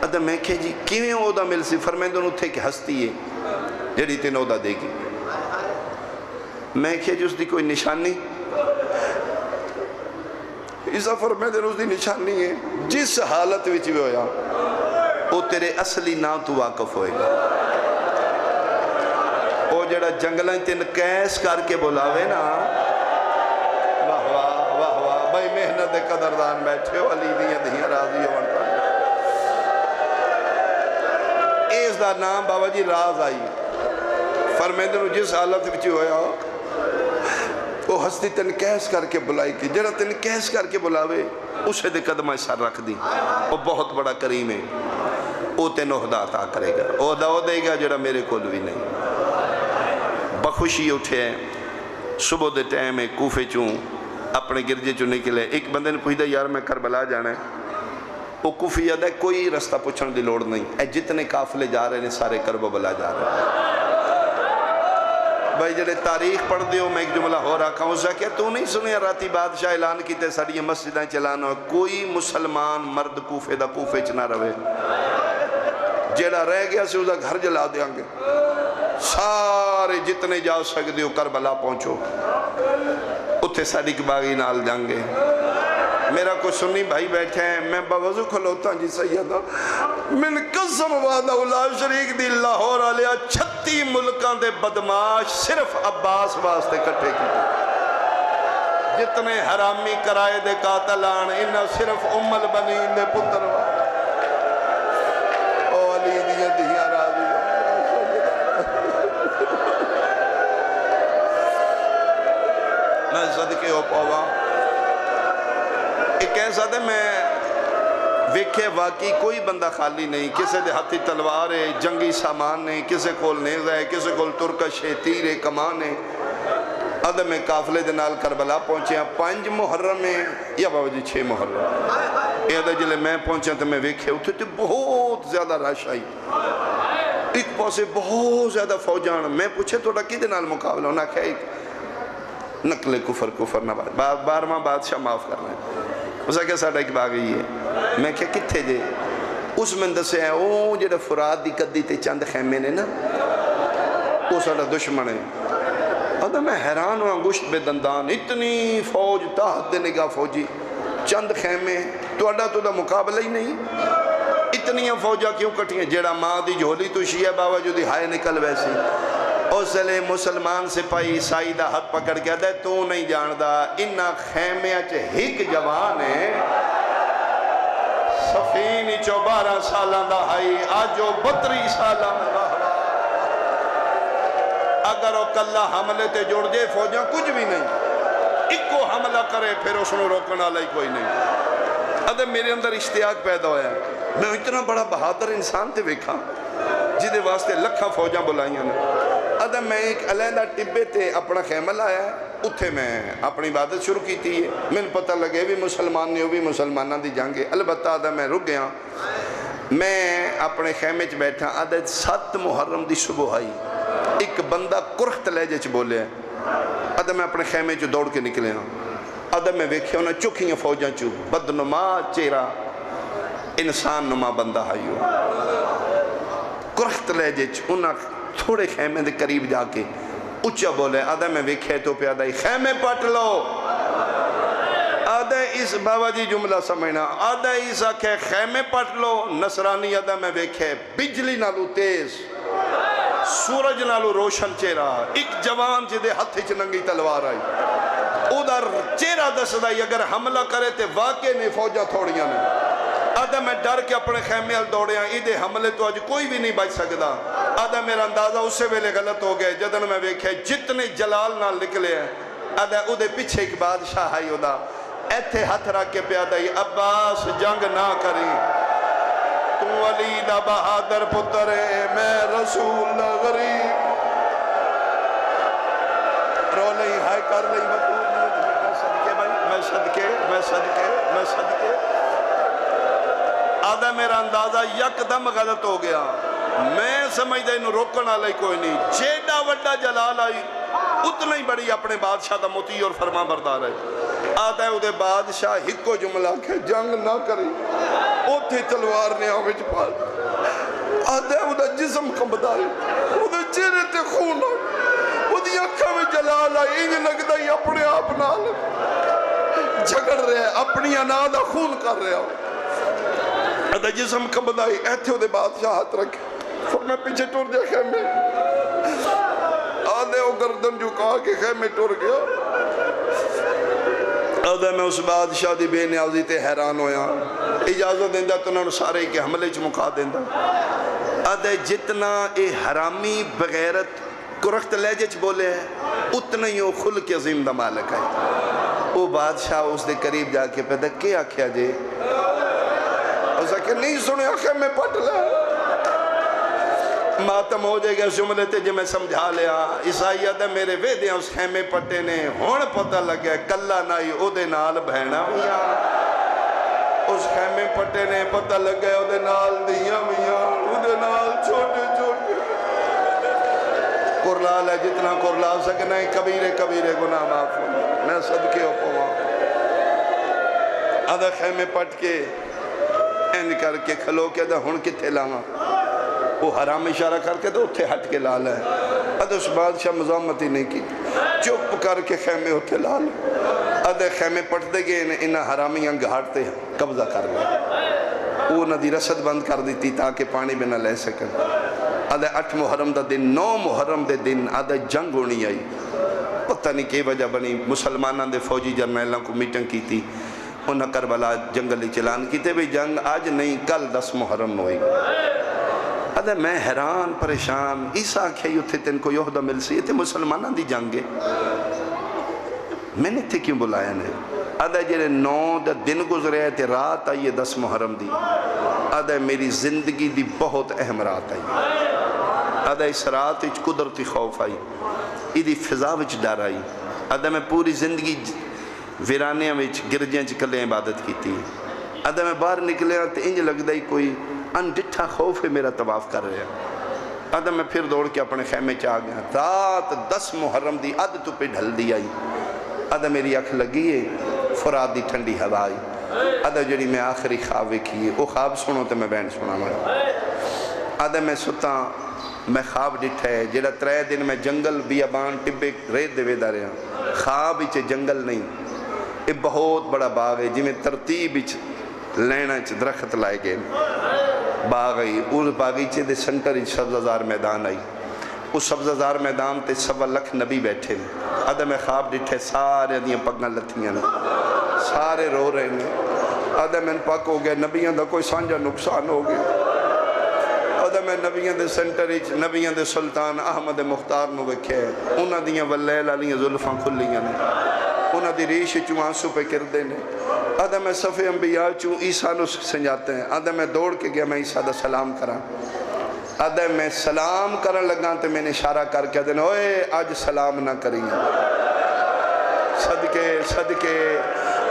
ادھے میں کہے جی کیویں عہدہ مل سی؟ فرمیندے نے کہ ہستی ہے جڑی تین عہدہ دے گی۔ میں کہے جی اس دی کوئی نشانی؟ عیسیٰ فرمیندے نے اس دی نشانی ہے جس حالت وچ بھی ہویا وہ تیرے اصلی نا تو واقف ہوئے گا۔ وہ جڑا جنگلیں تین کیس کر کے بلاوے نا، واہ واہ واہ واہ بھائی محنت قدردان بیٹھے ہو، علی دیاں دیاں راضی ہو انتا اس دا نام بابا جی راز آئی۔ فرمیندے نو جس حالت وچی ہویا وہ ہستی تین کیس کر کے بلائی کی، جڑا تین کیس کر کے بلاوے اسے دے قدمہ سر رکھ دی، وہ بہت بڑا کریم ہے، وہ تین عہدہ عطا کرے گا، عہدہ وہ دے گا جڑا میرے کول بھی نہیں۔ بخوشی اٹھے صبح دے ٹائم کوفے چوں اپنے گرجے چوں نکلے، ایک بندے نے پوچھا یار میں کربلا جانا ہے، وہ کوفی یاد ہے کوئی رستہ پوچھنے دی لوڑ نہیں، اے جتنے قافلے جا رہے ہیں سارے کربلا جا رہے ہیں۔ بھائی جڑے تاریخ پڑھ دیو میں ایک جملہ ہو رکھا ہوں، اسے کہا تو نہیں سنے راتی بادشاہ اعلان کیتے ساڑی مسجدیں چلانا ہو، کوئی مسلمان مرد کوفے دا کوفے چنا روے، جیڑا رہ گیا سے اسے گھر جلا دیاں گے، سارے جتنے جا سکتے ہو کربلا پہنچو، اتھے صدیق باغی نال جانگے۔ میرا کوئی سنی بھائی بیٹھے ہیں، میں باوضو کھلوتا جی سیدہ، من قسم وعدہ اللہ شریک دی لاہور علیہ 36 ملکان دے بدماش صرف عباس واسطے کٹھے کی، جتنے حرامی کرائے دے قاتلان انہا صرف ام البنین دے پتر او علی دیاں دیاں راضی میں صدقے ہو پاوا۔ ایک ایسا دے میں ویکھے واقعی کوئی بندہ خالی نہیں، کسے دے ہاتھی تلوار ہے، جنگی سامان ہے، کسے کول نیز ہے، کسے کول ترکش ہے، تیر ہے، کمان ہے۔ ادھے میں قافلے دے نال کربلا پہنچے ہیں 5 محرم میں یا بابا جی 6 محرم، ادھے جلے میں پہنچے تو میں ویکھے اتھے تو بہت زیادہ راش آئی، ایک پاسے بہت زیادہ فوجان۔ میں پوچھے توڑا کی دے نال مقابلہ ہونا کیا ایک نقل کفر نہ بار بادشاہ معاف کرنا ہے، اسے کیا ساڑھا ایک باغی ہے۔ میں کیا کتھے جے اس میں دسے ہیں او جڑا فرات دی قدی تے چند خیمے نے نا وہ ساڑھا دشمن ہے۔ ادھا میں حیران ہوں گوشت بے دندان، اتنی فوج تاہت دے نگاہ فوجی، چند خیمے تو اڈا تو دا مقابلہ ہی نہیں، اتنی فوجہ کیوں کٹی ہیں؟ جڑا ماں دی جھولی تو شیعہ باوجودی ہائے نکل ویسی۔ اس لئے مسلمان سپاہی عیسائی دا ہاتھ پکڑ کے دے تو نہیں جاندہ انہا خیمے اچھے ہک جوان ہے، سفینی 12 سالان دا ہائی آجو 32 سالان دا، اگر وہ کلہ حملے تے جوڑ جے فوجاں کچھ بھی نہیں، ایک کو حملہ کرے پھر اس نے روکنا لئی کوئی نہیں۔ ادھے میرے اندر اشتیاق پیدا ہویا ہے، میں اتنا بڑا بہادر انسان تے ویکھا جدے واسطے لکھا فوجاں بلائیاں نے۔ ادھا میں ایک علیحدہ ٹبے تے اپنا خیمہ لایا ہے، اتھے میں اپنی عبادت شروع کی تھی ہے، میں پتہ لگے بھی مسلمان نے بھی مسلمانہ دی جانگے، البتہ ادھا میں رک گیا، میں اپنے خیمے چ بیٹھا، ادھا 7 محرم دی صبح آئی، ایک بندہ کرخت لہجے چ بولے ہیں، ادھا میں اپنے خیمے چ دوڑ کے نکلے ہاں، ادھا میں ویکھے انہیں چکھیاں فوجاں چو بدنما چہرہ انسان نما بندہ آئی ہو، کرخت لہجے چ انہیں تھوڑے خیمے دے قریب جا کے اچھا بولے، آدھا میں ویکھے تو پہ آدھا خیمے پٹ لو، آدھا اس بابا جی جملہ سمجھنا آدھا عیسیٰ کہ خیمے پٹ لو نصرانی آدھا میں دیکھے بجلی نالو تیز سورج نالو روشن چہرہ ایک جوان جدے ہتھ چ ننگی تلوار آئی ادھر چہرہ دس دائی اگر حملہ کرے تے واقع نے فوجہ تھوڑیاں نے آدھا میں ڈر کے اپنے خیمے ال دوڑے ہیں ایدے حملے تو آج کوئی بھی نہیں بچ سکتا آدھا میرا اندازہ اسے ویلے غلط ہو گئے جدن میں دیکھے جتنے جلال نہ نکلے ہیں آدھا ادھے پیچھے ایک بادشاہ آئی ہودا ایتھے ہاتھ رکھ کے پیادہ ہی عباس جنگ نہ کری تو علی دا بہادر پتر ہے میں رسول دا غریب رو لئی ہائے کر لئی بطول میں صدقے بھائی میں صدقے آدھا میرا اندازہ یک دم غلط ہو گیا میں سمجھ دے انہوں روکنا لئی کوئی نہیں جیڑا وڈا جلال آئی اتنا ہی بڑی اپنے بادشاہ دا مطیع اور فرما بردار ہے آدھا ہے ادھے بادشاہ ہکو جملہ کہ جنگ نہ کری اوتھے تلوار نے آوچ پال آدھا ہے ادھا جسم کمبدا ہے ادھے چہرے تے خون آئی ادھی اکھا میں جلال آئی انج لگتا ہی اپنے آپ نال جھگڑ رہے ہیں اپنی انا دا خون کر رہے ہیں آدھا جسم کمبدا ہی ایتھے ادھے بادشاہ ہاتھ رکھے پھر میں پیچھے ٹور دیا خیمے آدھے وہ گردن جو کہا کہ خیمے ٹور گیا آدھے میں اس بادشاہ دی بے نیازی تے حیران ہویا اجازت دیندہ تو انہوں سارے کے حملے چ مکا دیندہ آدھے جتنا اے حرامی بغیرت کرخت لہجے چ بولے ہے اتنا ہی وہ خلق عظیم دا مالک ہے وہ بادشاہ اس دے قریب جا کے پیدا کیا کیا جے اسا کہ نہیں سنے آخر میں پٹ لے ماتم ہو جائے گا اس جملے تے جو میں سمجھا لیا عیسائیت میرے ویدیاں اس خیمے پٹے نے ہون پتہ لگے کلہ نائی او دے نال بہنا میاں اس خیمے پٹے نے پتہ لگے او دے نال دیاں میاں او دے نال چھوٹے چھوٹے قرلال ہے جتنا قرلال سکنا ہے کبیرے گناہ معاف ہوں میں صدقے ہو پوا آدھا خیمے پٹ کے این کر کے کھلو کے دا ہون کتے لاما وہ حرام اشارہ کر کے تو اتھے ہٹ کے لالا ہے ادھے اس بادشاہ مزامتی نہیں کی چپ کر کے خیمے اتھے لالا ادھے خیمے پٹتے گئے انہا حرامیاں گھاٹتے قبضہ کر لیں وہ ندی رسد بند کر دیتی تاکہ پانی بھی نہ لے سکن ادھے 8 محرم دا دن 9 محرم دے دن ادھے جنگ ہونی آئی پتہ نہیں کی وجہ بنی مسلمانان دے فوجی جرنیلوں کو میٹنگ کی تھی انہاں کربلا جنگلی چلان کی تھے بھی جنگ آج نہیں کل 10 محرم ہوئی ادھے میں حیران پریشان عیسیٰ کہی اتھے تین کو یہودہ مل سی تھے مسلمانہ دی جنگے میں نے تھے کیوں بلایا نے ادھے جیرے 9 دن گزرے تھے رات آئیے 10 محرم دی ادھے میری زندگی دی بہت اہم رات آئی ادھے اس رات اچ قدرتی خوف آئی ایدی فضا وچ ڈر آئی ادھے میں پوری زندگی ویرانیاں وچ گرجیں چکلیں عبادت کی تھی ادھے میں باہر نکلے تو انج لگ دائی کوئی انڈٹھا خوف ہے میرا طواف کر رہے ہیں ادھے میں پھر دوڑ کے اپنے خیمے چاہ گیا رات 10 محرم دی ادھ تو پہ ڈھل دی آئی ادھے میری اکھ لگی ہے فرات دی ٹھنڈی ہوا آئی ادھے جڑی میں آخری خواب کی ہے وہ خواب سنو تو میں بین سنا مارا ادھے میں ستا میں خواب ڈٹھا ہے جڑا 3 دن میں جنگل بیابان ٹبے ریت دے ویدہ رہا خواب اچھے جنگل نہیں یہ بہت بڑا باغ ہے جی میں ترتیب اچھے لینا اچھے درخت لائے گئے باغ آئی اس باغیچے دے سنٹر اچھ سبززار میدان آئی اس سبززار میدان تے 1.25 لکھ نبی بیٹھے ادھے میں خواب ڈٹھے سارے دیاں پگناں لتھیاں سارے رو رہے ہیں ادھے میں پاک ہو گئے نبیاں دا کوئی سانجا نقصان ہو گیا ادھے میں نبیاں دے سنٹر اچھ نبیاں دے سلطان احمد مختار نو بکھے انہاں دیاں واللیل علیاں ظلفاں کھلیاں نے انہاں دی ریش چوں آنسو پہ کردے نے ادھے میں صفحے انبیاء چوں عیسیٰ نو سنجاتے ہیں ادھے میں دوڑ کے گیا میں عیسیٰ دا سلام کرا ادھے میں سلام کرن لگا تو میں نے اشارہ کر کے ادھے اوے آج سلام نہ کریں صدقے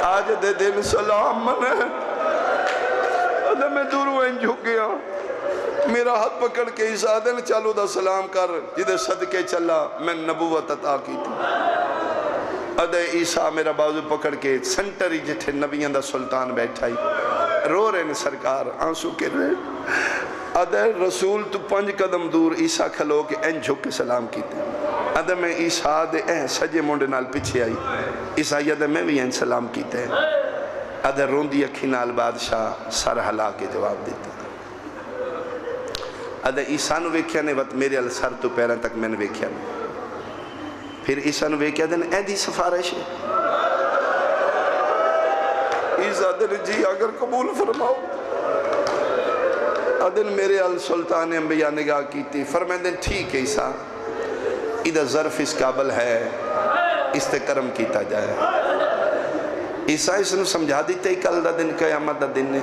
آج دے دن سلام منے ادھے میں دور ہوئے جھک گیا میرا ہاتھ پکڑ کے عیسیٰ ادھے چالو دا سلام کر جدے صدقے چلا میں نبوت عطا کی تھی ادھے عیسیٰ میرا بازو پکڑ کے سنٹر ہی جٹھے نبیاں دا سلطان بیٹھائی رو رہے نے سرکار آنسو کے رہے ادھے رسول تو 5 قدم دور عیسیٰ کھلو کے این جھک کے سلام کیتے ادھے میں عیسیٰ دے سجے مونڈے نال پیچھے آئی عیسیٰ ادھے میں بھی این سلام کیتے ادھر روندی اکھی نال بادشاہ سر ہلا کے جواب دیتا ادھر عیسیٰ نو ویکھیا نے وقت میرے ال سر تو پیروں تک میں نے ویکھیا نہیں پھر عیسیٰ نو ویکھیا دن ایدی سفارش ہے عیسیٰ دن جی اگر قبول فرماؤ ادھر میرے ال سلطان انبیاء نگاہ کی تھی فرمائیں دن ٹھیک ہے عیسیٰ ادھر ظرف اس قابل ہے اس تے کرم کیتا جائے عیسیٰ اس نے سمجھا دیتے ہی کل دا دن قیامت دا دن نے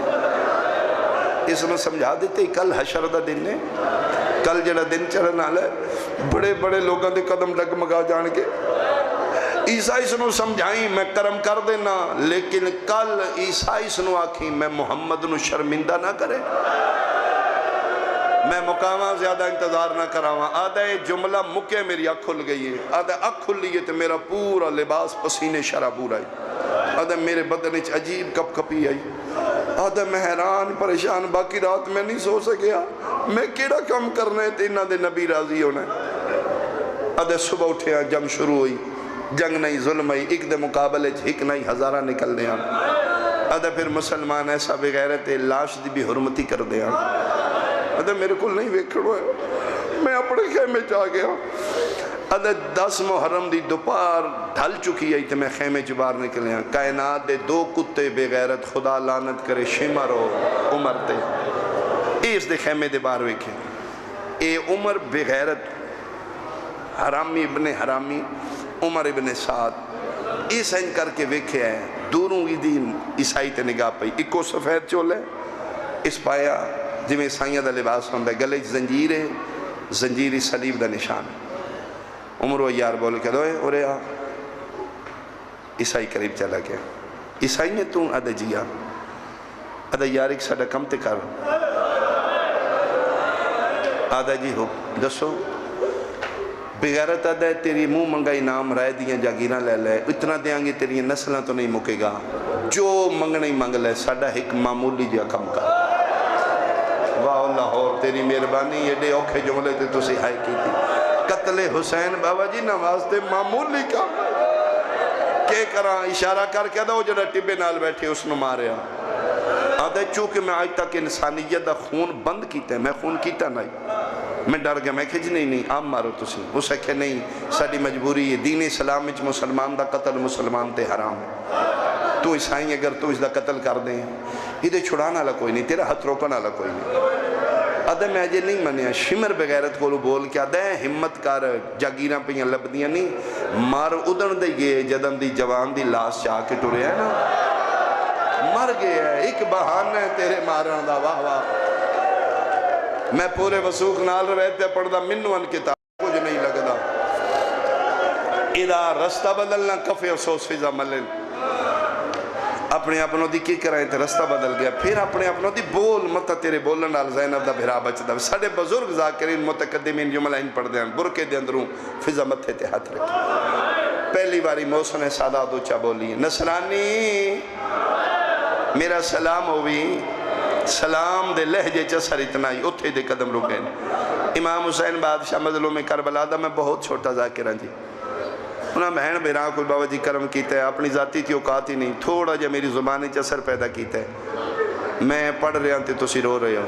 اس نے سمجھا دیتے ہی کل حشر دا دن نے کل جڑا دن چڑھن والا ہے بڑے بڑے لوگوں دے قدم ڈگمگا جان کے عیسیٰ اس نے سمجھائیں میں کرم کر دینا لیکن کل عیسیٰ اس نے آکھیں میں محمد نو شرمندہ نہ کرے میں مقامہ زیادہ انتظار نہ کراواں آدھا یہ جملہ مکے میری اکھ کھل گئی ہے آدھا اکھ کھل لی ہے تو میرا پورا لباس پسینے شرابور آئی آدھا میرے بدن اچھ عجیب کپ کپی آئی آدھا میں حیران پریشان باقی رات میں نہیں سو سکیا میں کیڑا کم کرنے تھے انہاں دے نبی راضی ہونے آدھا صبح اٹھے ہیں جنگ شروع ہوئی جنگ نہیں ظلم ہوئی ایک دے مقابلے ہک نہیں ہزارہ نکل دے ہیں آدھا پھر مسلمان ایسا بغیرت لاش دی بھی حرمتی کر دے ہیں آدھا میرے کو نہیں ویکھڑو ہے میں اپنے خیمے چاہ گیا آدھا 10 محرم دی دوپہر ڈھل چکی ہے تو میں خیمے چ باہر نکلے ہیں کائنات دے 2 کتے بغیرت خدا لعنت کرے شمر و عمر تے اس دے خیمے دے باہر ویکھے اے عمر بغیرت حرامی ابن حرامی عمر ابن سعد اس ہن کر کے ویکھے ہیں دوروں کی دین عیسائی تے نگاہ پئی اکو سفید چولے اس پایا جی میں عیسائیاں دا لباس ہوندہ ہے گلے زنجیر ہے زنجیری صلیب دا نشان ہے عمر و یار بول کے دوئے اور یا عیسائی قریب چلا گیا عیسائی میں تو ادھا جیا ادھا یار ایک ساڑھا کم تے کر ادھا جی ہو دسو بغیرت ادھا ہے تیری منہ منگائی نام رائے دیاں جاگیرہ لے لے اتنا دیاں گے تیری نسلہ تو نہیں مکے گا جو منگنے منگ لے ساڑھا ایک معمولی جیا کم کا واہ اللہ اور تیری مہربانی یہ دے اوکھے جملے تے تو سی ہائی کی تھی قتل حسین بابا جی نواز تے معمولی کام کہ کراں اشارہ کر کے دو جڑا ٹبے نال بیٹھے اس نو ماریا آدھے چونکہ میں آج تک انسانیت دا خون بند کیتا ہے میں خون کیتا نہیں میں ڈر گیا میں کھج نہیں آپ مارو تسی اسے کہ نہیں ساڑی مجبوری ہے دین اسلام وچ مسلمان دا قتل مسلمان تے حرام ہے تو عیسائی اگر تو اس دا قتل کر دیں یہ چھڑانا والا کوئی نہیں تیرا ہاتھ روکنا والا کوئی نہیں آدھے میں آجے نہیں منیا شمر بغیرت کو بول کے آدھے ہمت کر جاگیراں پہیاں لبدیاں نہیں مار ادن دے گئے جدن دی جوان دی لاش چاہ کے ٹورے ہے نا مر گئے ہے ایک بہانہ ہے تیرے مارن دا واہ واہ میں پورے وسوخ نال رویت پہ پڑھ دا منوان کتاب کچھ نہیں لگ دا ادا رستہ بدلنا کفے افسوس فضا ملن اپنے اپنوں دی کی کرائیں تھے رستہ بدل گیا پھر اپنے اپنوں دی بول مطا تیرے بولن ڈال زینب دا بھرا بچ دا ساڑھے بزرگ ذاکرین متقدمین جملہ ان پڑھ دیاں برکے دے اندروں فضا متھے تے ہاتھ رکھی پہلی باری موسن سادات اچھا بولی نصرانی میرا سلام ہوئی سلام دے لہجے چسر اتنا ہی اتھے دے قدم رکے امام حسین بادشاہ مظلوم کربلا دا میں بہت چھوٹا ذاکران جی انہاں بہن بیران کوئی بابا جی کرم کیتا ہے اپنی ذاتی تھی اوقات ہی نہیں تھوڑا جا میری زبانی چسر پیدا کیتا ہے میں پڑھ رہے ہیں تو سی رو رہے ہو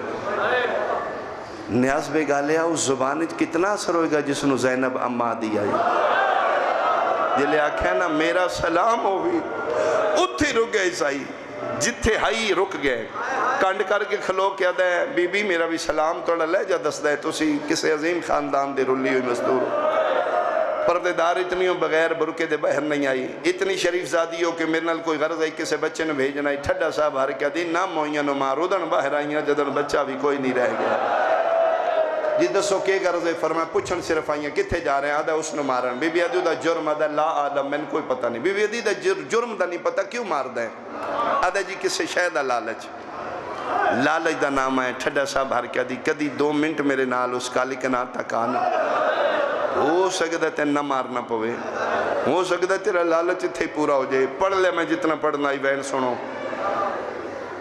نیاز بے گالیا اس زبانی کتنا اثر ہوئے گا جس نے زینب اما دیا ہے جلے آکھیں نا میرا سلام ہوئی اتھی رک گئے عیسائی جتھے ہائی رک گئے کانڈ کر کے کھلو کیا دے بی بی میرا بھی سلام توڑا لے جا دس دے تو سی کسے عظیم خاندان دے رلی ہوئی مزدور پردیدار اتنی ہو بغیر برکے دے بہر نہیں آئی اتنی شریف زادی ہو کہ میرے نال کوئی غرض ہے کسے بچے نے بھیجنا ہے ٹھڈا صاحب ہر کیا دی نام موئیاں نو مارودن باہر آئیاں جدن بچہ بھی کوئی نہیں رہ گیا جی دسو کے غرض ہے فرمائے پوچھن صرف آئیاں کتھے جا رہے ہیں آدھا اس نو مارن بی بی ادھو دا جرم آدھا لا آدھا میں کوئی پتہ نہیں بی بی ادھی دا جرم دا نہیں پتہ کیوں مار دیں آدھا جی کسے شہدہ لالچ دا نام ہے ٹھڈا صاحب ہر کیا دی کدی 2 منٹ میرے نال اس کالی کے نال تک آنا ہو سکتا تے نہ مارنا پوے ہو سکتا تیرا لالچ تھے پورا ہو جائے پڑھ لے میں جتنا پڑھنا ہی بہن سنو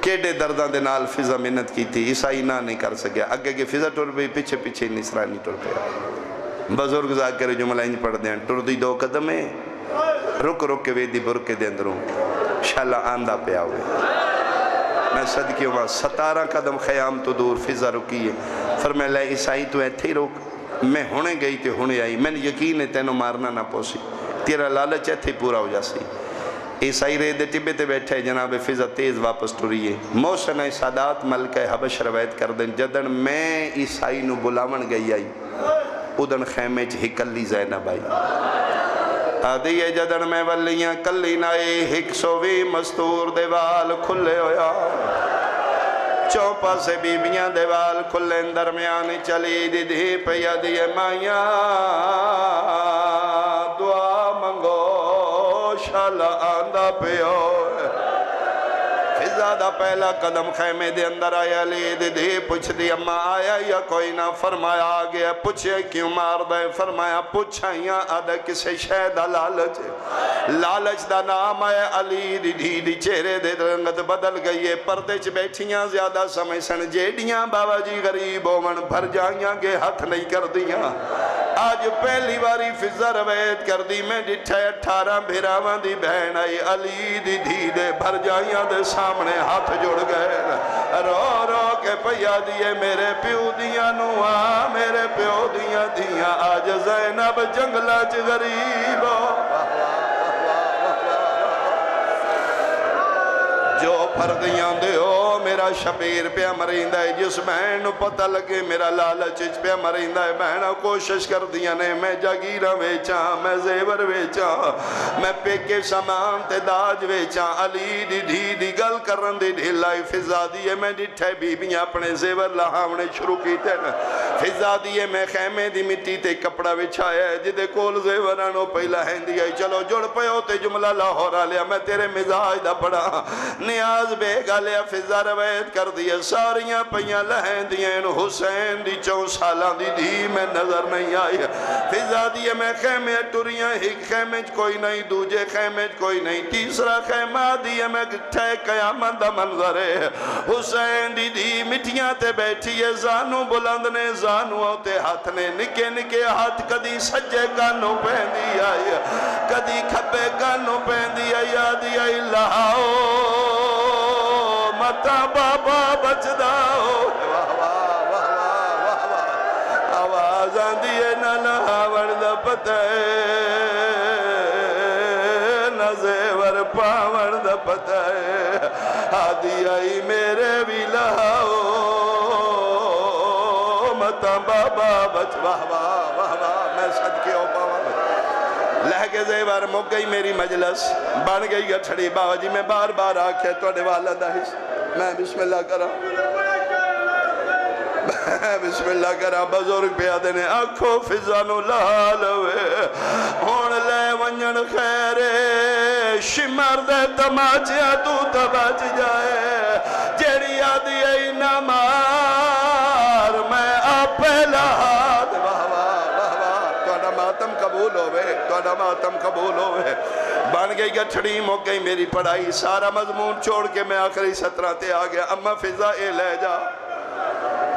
کیڑے دردہ دے نال فضا محنت کی تھی عیسائی نہ نہیں کر سکیا اگے کے فضا ٹور پہ پیچھے پیچھے نصرانی ٹور پہ بزرگ ذاکر کرے جملہ انج پڑھ دیں ٹور دی 2 قدمیں رک رک کے ویدی برکے دے اندروں شالا آندہ پہ آوے میں صدقے ہوا 17 قدم خیام تو دور فضا رکیے فرمائے لے عیسائی تو ایتھے ہی روک میں ہونے گئی تے ہونے آئی میں یقین ہے تینوں مارنا نہ پوسی تیرا لالچ ایتھے پورا ہو جاسی عیسائی رہے دے ٹبے تے بیٹھے جناب فضا تیز واپس ٹوریے موسن سادات ملکہ حبش روایت کر دیں جدن میں عیسائی نو بلاون گئی آئی ادن خیمے چ ہکلی زینب آئی آدھی ہے جدن میں ولیاں کلی نائے 120 مستور دیوال کھلے ہویا چوپا سے بیبیاں دیوال کھلے درمیان چلی دی دی پیا دیئے مائیاں دعا منگو شالا آندہ پیو فضا دا پہلا قدم خیمے دے اندر آیا لی دی پوچھ دی اماں آیا یا کوئی نہ فرمایا آگیا پوچھے کیوں مار دے فرمایا پوچھائیاں آدھا کسے شہدہ لالچ لالچ دا نام آیا علی دی چہرے دے رنگت بدل گئی ہے پردے چ بیٹھیاں زیادہ سمجھ سن جیڑیاں بابا جی غریب ہومن بھر جائیاں گے ہاتھ نہیں کر دیاں آج پہلی باری فضا روایت کر دی میں ڈٹھے 18 بھیراواں دی بہن آئی علی دی دے بھر جائیاں دے سامنے ہاتھ جڑ گئے رو رو کے پیا دیئے میرے پیو دیاں نوہاں میرے پیو دیاں آج زینب جنگلہ چ غریب ہو جو پردیاں دے ہو میرا شبیر پہ مریندہ ہے جس بہن پتہ لگے میرا لالچ پہ مریندہ ہے بہنہ کوشش کر دیا نے میں جاگیرہ ویچاں میں زیور ویچاں میں پیکے سامان تے داج ویچاں علی دی گل کرن دی ڈھلائی فضا دیئے میں ڈٹھے بیبیاں اپنے زیور لہاونے شروع کی تے فضا دیئے میں خیمے دی مٹی تے کپڑا وچھایا ہے جدے کول زیورانو پہلا ہندی آئی چلو جڑ پیو تے جملہ لاہور آلیا میں تیرے مزاج دا پڑا نیاز بے گالیا فضا روایت کر دیا ساریاں پہیاں لہیں دیا حسین دی 4 سالاں دی میں نظر نہیں آئی فضا دیئے میں خیمے ٹوریاں ایک خیمے کوئی نہیں دوجے خیمے کوئی نہیں تیسرا خیمہ دیئے میں ٹھے قیامت دا منظر ہے حسین دی مٹیاں تے بیٹھی ہے زانو بلند نے زانو ہوتے ہاتھ نے نکے نکے ہاتھ کدی سجے گانو پہندی آئی کدی کھپے گانو پہندی آئی یادی آئی لہاؤ متا بابا بچدا ہو آواز آندھیے نہ لہاور دا پتہ نہ زیور پاور دا پتہ آدھی آئی میرے بھی لہاؤ متا بابا بچ میں صدقے ہو پاور لہکے زیور مک گئی میری مجلس بن گئی گھڑی بابا جی میں بار بار آکھے توڑے والا دہش میں بسم اللہ کرا بسم اللہ کرا بزرگ پیادے نے آنکھوں فضانو لالوے ہون لے ونجن خیرے شمر دے تماچیا تو تباچ جائے جیڑی آدھی ای نمار میں آپ لہاد توڑا ماتم قبول ہوئے توڑا ماتم قبول ہوئے بن گئی گھڑی موک گئی میری پڑھائی سارا مضمون چھوڑ کے میں آخری 17 تے آگیا اممہ فضا اے لے جا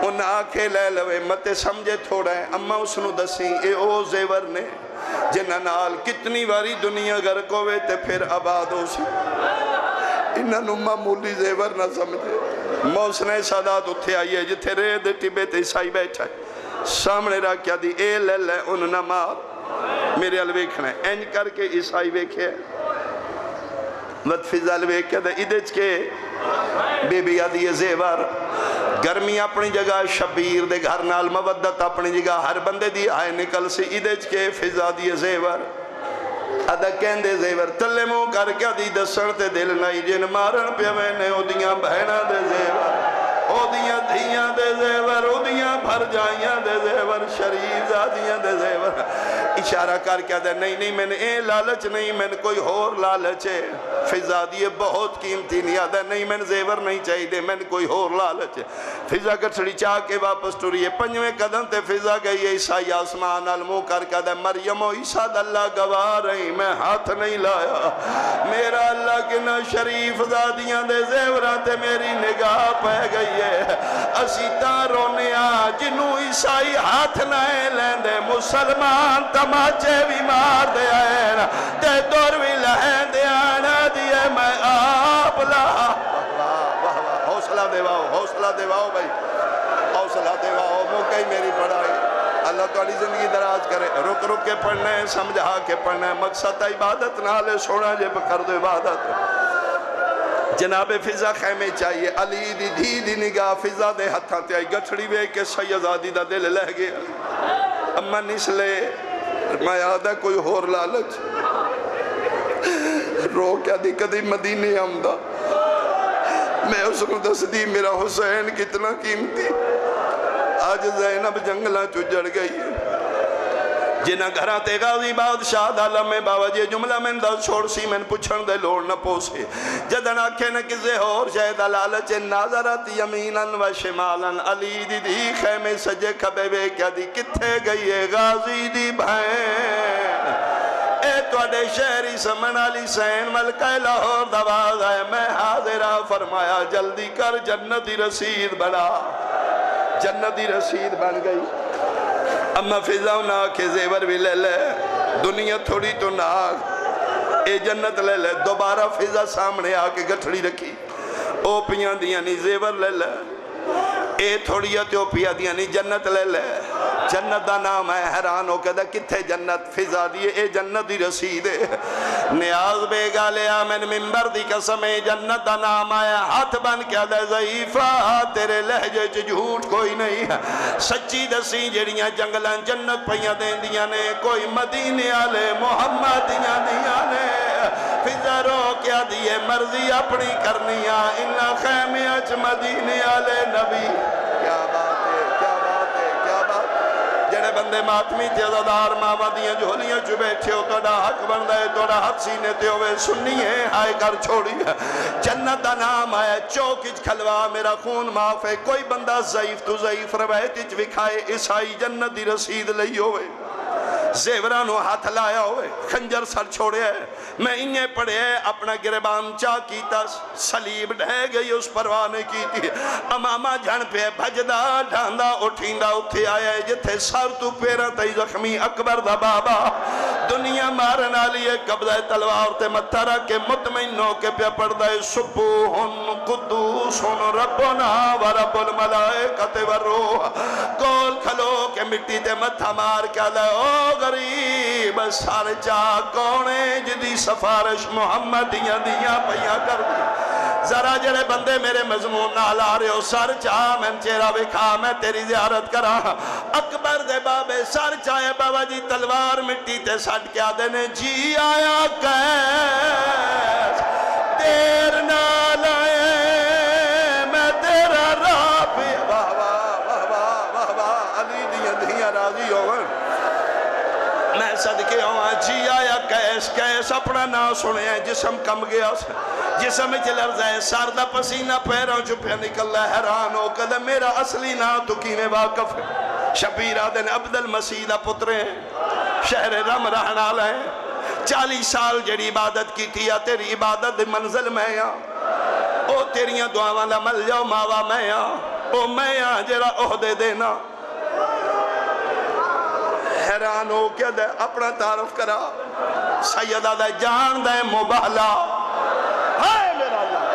ان آنکھیں لے لوے متے سمجھے تھوڑا ہے اممہ اس نو دسیں اے او زیور نے جنہ نال کتنی واری دنیا گھر کوئے تے پھر آباد ہو سی انہاں نو معمولی زیور نہ سمجھے موسن سادات اتھے آئیے جتھے رے دے ٹبے تے عیسائی بیٹھا ہے سامنے را کیا دی اے لے لے ان نہ مار میرے الویکھنا ہے اینج کر کے عیسائی ویکھے وقت فضل ویکھے دے ادھج کے بے بی آدھی زیور گرمی اپنی جگہ شبیر دے گھر نال مودت اپنی جگہ ہر بندے دی آئے نکل سی ادھج کے فضا دی زیور ادھا کہن دے زیور تلے مو کر کے دی دسن تے دل نائی جن مارن پہ میں او دیاں بہنہ دے زیور او دیاں دھیاں دے زیور او دیاں بھر جائیاں دے زیور شریف زادیاں دے زیور اشارہ کر کے دے نہیں میں نے اے لالچ نہیں میں نے کوئی ہور لالچ ہے فضا دیئے بہت قیمتی نہیں آدھا نہیں میں نے زیور نہیں چاہی دے میں نے کوئی ہور لالچ ہے فضا گھڑی چاہ کے واپس ٹوریے 5ویں قدم تے فضا گئی عیسائی آسمان علمو کر کے دے مریم و عیسیٰ اللہ گواہ رہی میں ہاتھ نہیں لایا میرا اللہ کے نہ شریف زادیاں دے زیورہ تے میری نگاہ پہ گئی ہے اسی تاں رونے جنوں عیسائی ہاتھ نہ لیندے مسلمان تماچے بھی مار دے آئے تے دور بھی لہن دے آنا دیئے میں آپ لا حوصلہ دیواؤ بھائی حوصلہ دیواؤ موقع ہی میری پڑھائی اللہ تھوڑی زندگی دراز کرے رک رک کے پڑھنا ہے سمجھا کے پڑھنا ہے مقصد عبادت نہ لے سونا جے کر دو عبادت جناب فضا خیمے چاہیے علی دی دھی دی نگاہ فضا دے ہتھاں تے آئی گٹھڑی وے کے سیدادی دا دل لہ گیا اما نسلے میں یاد ہے کوئی ہور لالچ رو کیا دی کدی مدینے آمدہ میں اس کو دس دی میرا حسین کتنا قیمتی آج زینب جنگلہ چجڑ گئی ہے جنہ گھراتے غازی بادشاہ دالا میں باوجہ جملہ میں دا چھوڑ سی میں پچھن دے لوڑ نہ پوسے جدن آکھے نہ کسے اور شہدہ لالچ ناظرت یمیناً و شمالاً علی دی دی خیمے سجے کھبے بے کیا دی کتھے گئی ہے غازی دی بھین اے توڑے شہری سمن علی سین ملکہ لاہور دواز ہے میں حاضرہ فرمایا جلدی کر جنتی رسید بڑا جنتی رسید بن گئی اما فضاؤں نہ آکھے زیور بھی لے لے دنیا تھوڑی تو نہ اے جنت لے لے دوبارہ فضا سامنے آکے گٹھڑی رکھی او پیاں دیاں نہیں زیور لے لے اے تھوڑی تو پیا دیاں نہیں جنت لے لے جنت دا نام ہے حیران ہو کہتا کتھے جنت فضا دیئے اے جنت دی رسید ہے نیاز بے گالیا من ممبر دی قسمیں جنت دا نام ہے ہاتھ بن کیا دے ضعیفہ تیرے لہجے چ جھوٹ کوئی نہیں ہے سچی دسی جڑیاں جنگلان جنت پیاں دیں دیاں نے کوئی مدینے آلے محمد دیاں دیاں نے فضا رو کیا دیئے مرضی اپنی کرنیاں انہا خیمے اچ مدینے آلے نبی کیا بات ہے کیا بات ہے کیا بات جڑے بندے ماتمی تیزادار ماما دیاں جھولیاں چو بیٹھے ہو توڑا حق بندہ ہے توڑا حق سینے تے ہوئے سننی ہے آئے کر چھوڑی ہے جنت دا نام آیا چوکج کھلوا میرا خون معاف ہے کوئی بندہ ضعیف تو ضعیف روایت وکھائے عیسائی جنت دی رسید لئی ہوئے زیورانو ہاتھ لایا ہوئے خنجر سر چھوڑے ہے میں انہیں پڑھے اپنا گربان چاہ کیتا سلیب ڈھے گئی اس پروانے کی تھی امامہ جھن پہ بھجدہ ڈھاندہ اٹھیندہ اتھے آیا ہے جتھے سر تو پیرا تی زخمی اکبر دا بابا دنیا مارنا لیے قبضہ تلوار تے متھرہ کے مطمئنوں کے پہ پڑھدہ سبوہن قدوسن ربنا و رب الملائکت و روح کول کھلو کے مٹی تے متھا مار کیا دے او غریب سار چاہ کونے جدی سفارش محمد دیاں پیاں کر دی ذرا جڑے بندے میرے مضمون نال آ رہے ہو سر چاہ میں چہرہ بکھا میں تیری زیارت کرا اکبر دے بابے سر چاہے بابا جی تلوار مٹی تے سٹ کیا دینے جی آیا کیس دیر نہ لائے میں تیرا رابی واہ واہ واہ واہ واہ واہ علی دیاں راضی ہوئے میں صدقے ہوں جی آیا کیس اپنا نام سنے ہیں جسم کم گیا جسم چلر جائے ساردہ پسینہ پیروں چھپیا نکل رہا حیران ہو کہ میرا اصلی نام تو کی میں واقف ہے شبیر آدن عبد المسیدہ پترے ہیں شہر رم رہنا لیں 40 سال جڑی عبادت کی تھی یا تیری عبادت منزل میں یا او تیریاں دعاواں مل جاؤ ماوا میں یا او میں یا جڑا عہدے دینا حیران ہو کیا دے اپنا تعارف کرا سیدہ دے جان دے مبالا ہائے میرا اللہ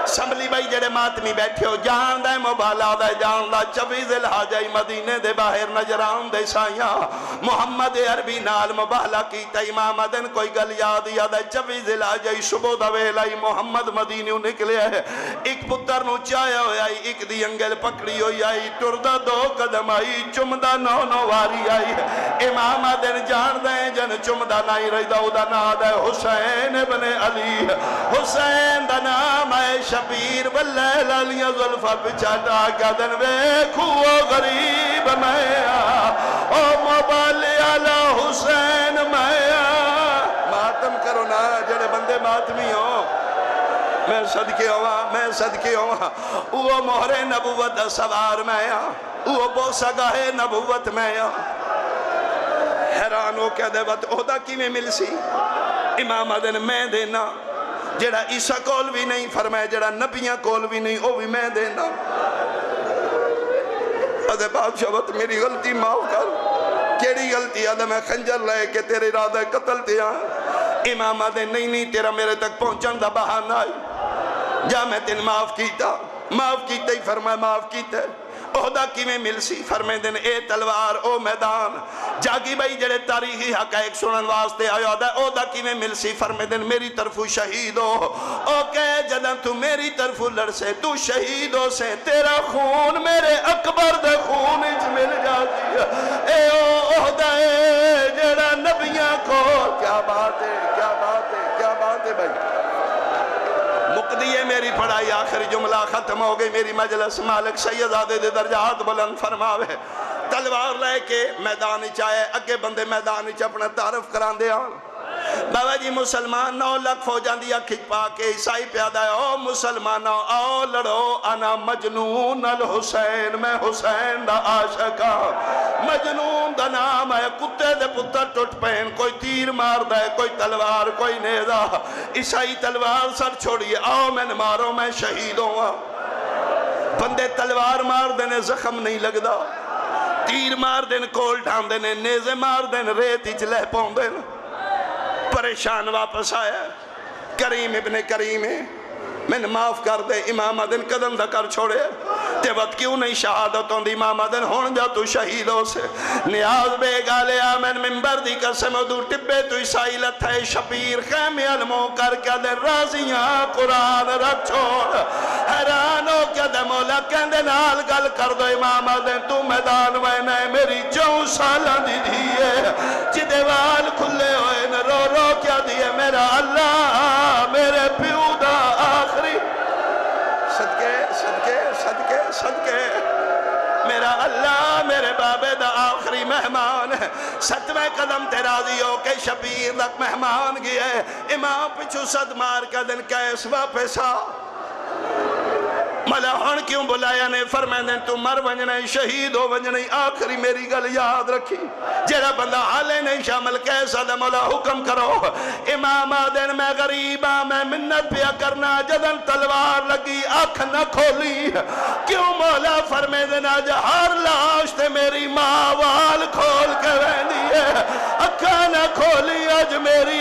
سمبلی بھائی جڑے ماتمی بیٹھے ہو جان دے مبالا دے جان دا چویز الحاجائی مدینے دے باہر نجران دے سائیاں محمد عربی نال مبالا کی تا امام دن کوئی گل یاد یاد ہے چویز الحاجائی صبح دا ویلائی محمد مدینیوں نکلے ہے ایک پتر نو چایا ہوئی آئی ایک دی انگل پکڑی ہوئی آئی ٹردہ 2 قدم آئی چمدہ 9 واری آئی امام دن جان دے جن چمدہ نائی رہی دا دا ناد ہے حسین ابن علی حسین دا نام ہے شبیر واللیل علی ظلفہ پچھاٹا کا دن ویکھو غریب میں او مبالی علی حسین میں ماتم کرو نا جڑے بندے ماتمی ہو میں صدقے ہوا وہ مہر نبوت سوار میں وہ بوسہ گاہ نبوت میں حیران ہو کیا دے وقت عہدہ کی میں مل سی امام آدن میں دینا جڑا عیسیٰ کول بھی نہیں فرمائے جڑا نبیاں کول بھی نہیں وہ بھی میں دینا دے بادشاہت میری غلطی معاف کر. کیڑی غلطی ہے؟ میں خنجر لے کے تیرے ارادہ قتل دیا. امام آدھے نہیں تیرا میرے تک پہنچن دا بہانہ آئی. جا میں تین معاف کیتا. معاف کیتا ہی فرمائے معاف کیتا ہے. عہدہ کی میں مل سی؟ فرمائے دن اے تلوار او میدان. جاگی بھائی جڑے تاریخی حقائق سنن واسطے آیا دا عہدہ کی میں مل سی؟ فرمائے دن میری طرفو شہید ہو. او کہ جدن تو میری طرفو لڑ سے تو شہید ہو سے تیرا خون میرے اکبر دے خون اچ مل جاتی ہے. اے او عہدہ ہے جڑا نبیاں کو. کیا بات ہے کیا بات ہے کیا بات ہے بھائی. مقدی ہے میری پڑھائی. آخری جملہ ختم ہو گئی. میری مجلس مالک سید آدھے دے درجات بلند فرماوے. تلوار لے کے میدان چاہے اگے بندے میدان چ اپنا تعارف کران دے آن. بابا جی مسلمان 9 لاکھ فوجاں دیا کھچ پا کے عیسائی پیادہ ہے. او مسلمانوں آؤ لڑو. انا مجنون الحسین. میں حسین دا عاشقہ. مجنون دا نام ہے. کتے دے پتر ٹوٹ پہن. کوئی تیر مار دے کوئی تلوار کوئی نیزہ. عیسائی تلوار سر چھوڑیے. آؤ میں مارو میں شہید ہوں. بندے تلوار مار دینے زخم نہیں لگدا. تیر مار دین کول ڈھان دینے. نیزے مار دین ریتی چلے پون دین. پریشان واپس آیا. کریم ابن کریم میں نے معاف کر دے. امام آدن قدم دا کر چھوڑے. تے وقت کیوں نہیں شہادتوں دی؟ امام آدن ہون جا تو شہیدوں سے. نیاز بے گالے آمین ممبر دی قسم دو ٹبے تو عیسائی لتھے شبیر خیمی علموں کر کے دے رازیاں قرآن رکھ چھوڑ. حیرانوں کے دے مولا کہندے نال گل کر دو. امام آدن تو میدان وینے میری 4 سالہ دی دیئے. جدے وال کھلے ہوئے نہ رو رو کیا دیئے. میرا اللہ میرے پیو دا آخری صدقے صدقے صدقے صدقے. میرا اللہ میرے بابے دا آخری مہمان ہے. 7ویں قدم تیرازی ہو کے شبیر لک مہمان گئے. امام پچھو صد مار کا دن کیس واپس آ. ملا ہن کیوں بلایا نے؟ فرمائے دن تو مر ونجنے شہید ہو ونجنے. آخری میری گل یاد رکھی. جیڑا بندہ حالے نہیں شامل کیسا دے مولا حکم کرو. امام آدن میں غریبا میں منت پیا کرنا. جدن تلوار لگی آنکھ نہ کھولی. کیوں مولا؟ فرمائے دن آج ہر لاش تے میری ماں وال کھول کے رہنی ہے. اکھا نہ کھولی. آج میری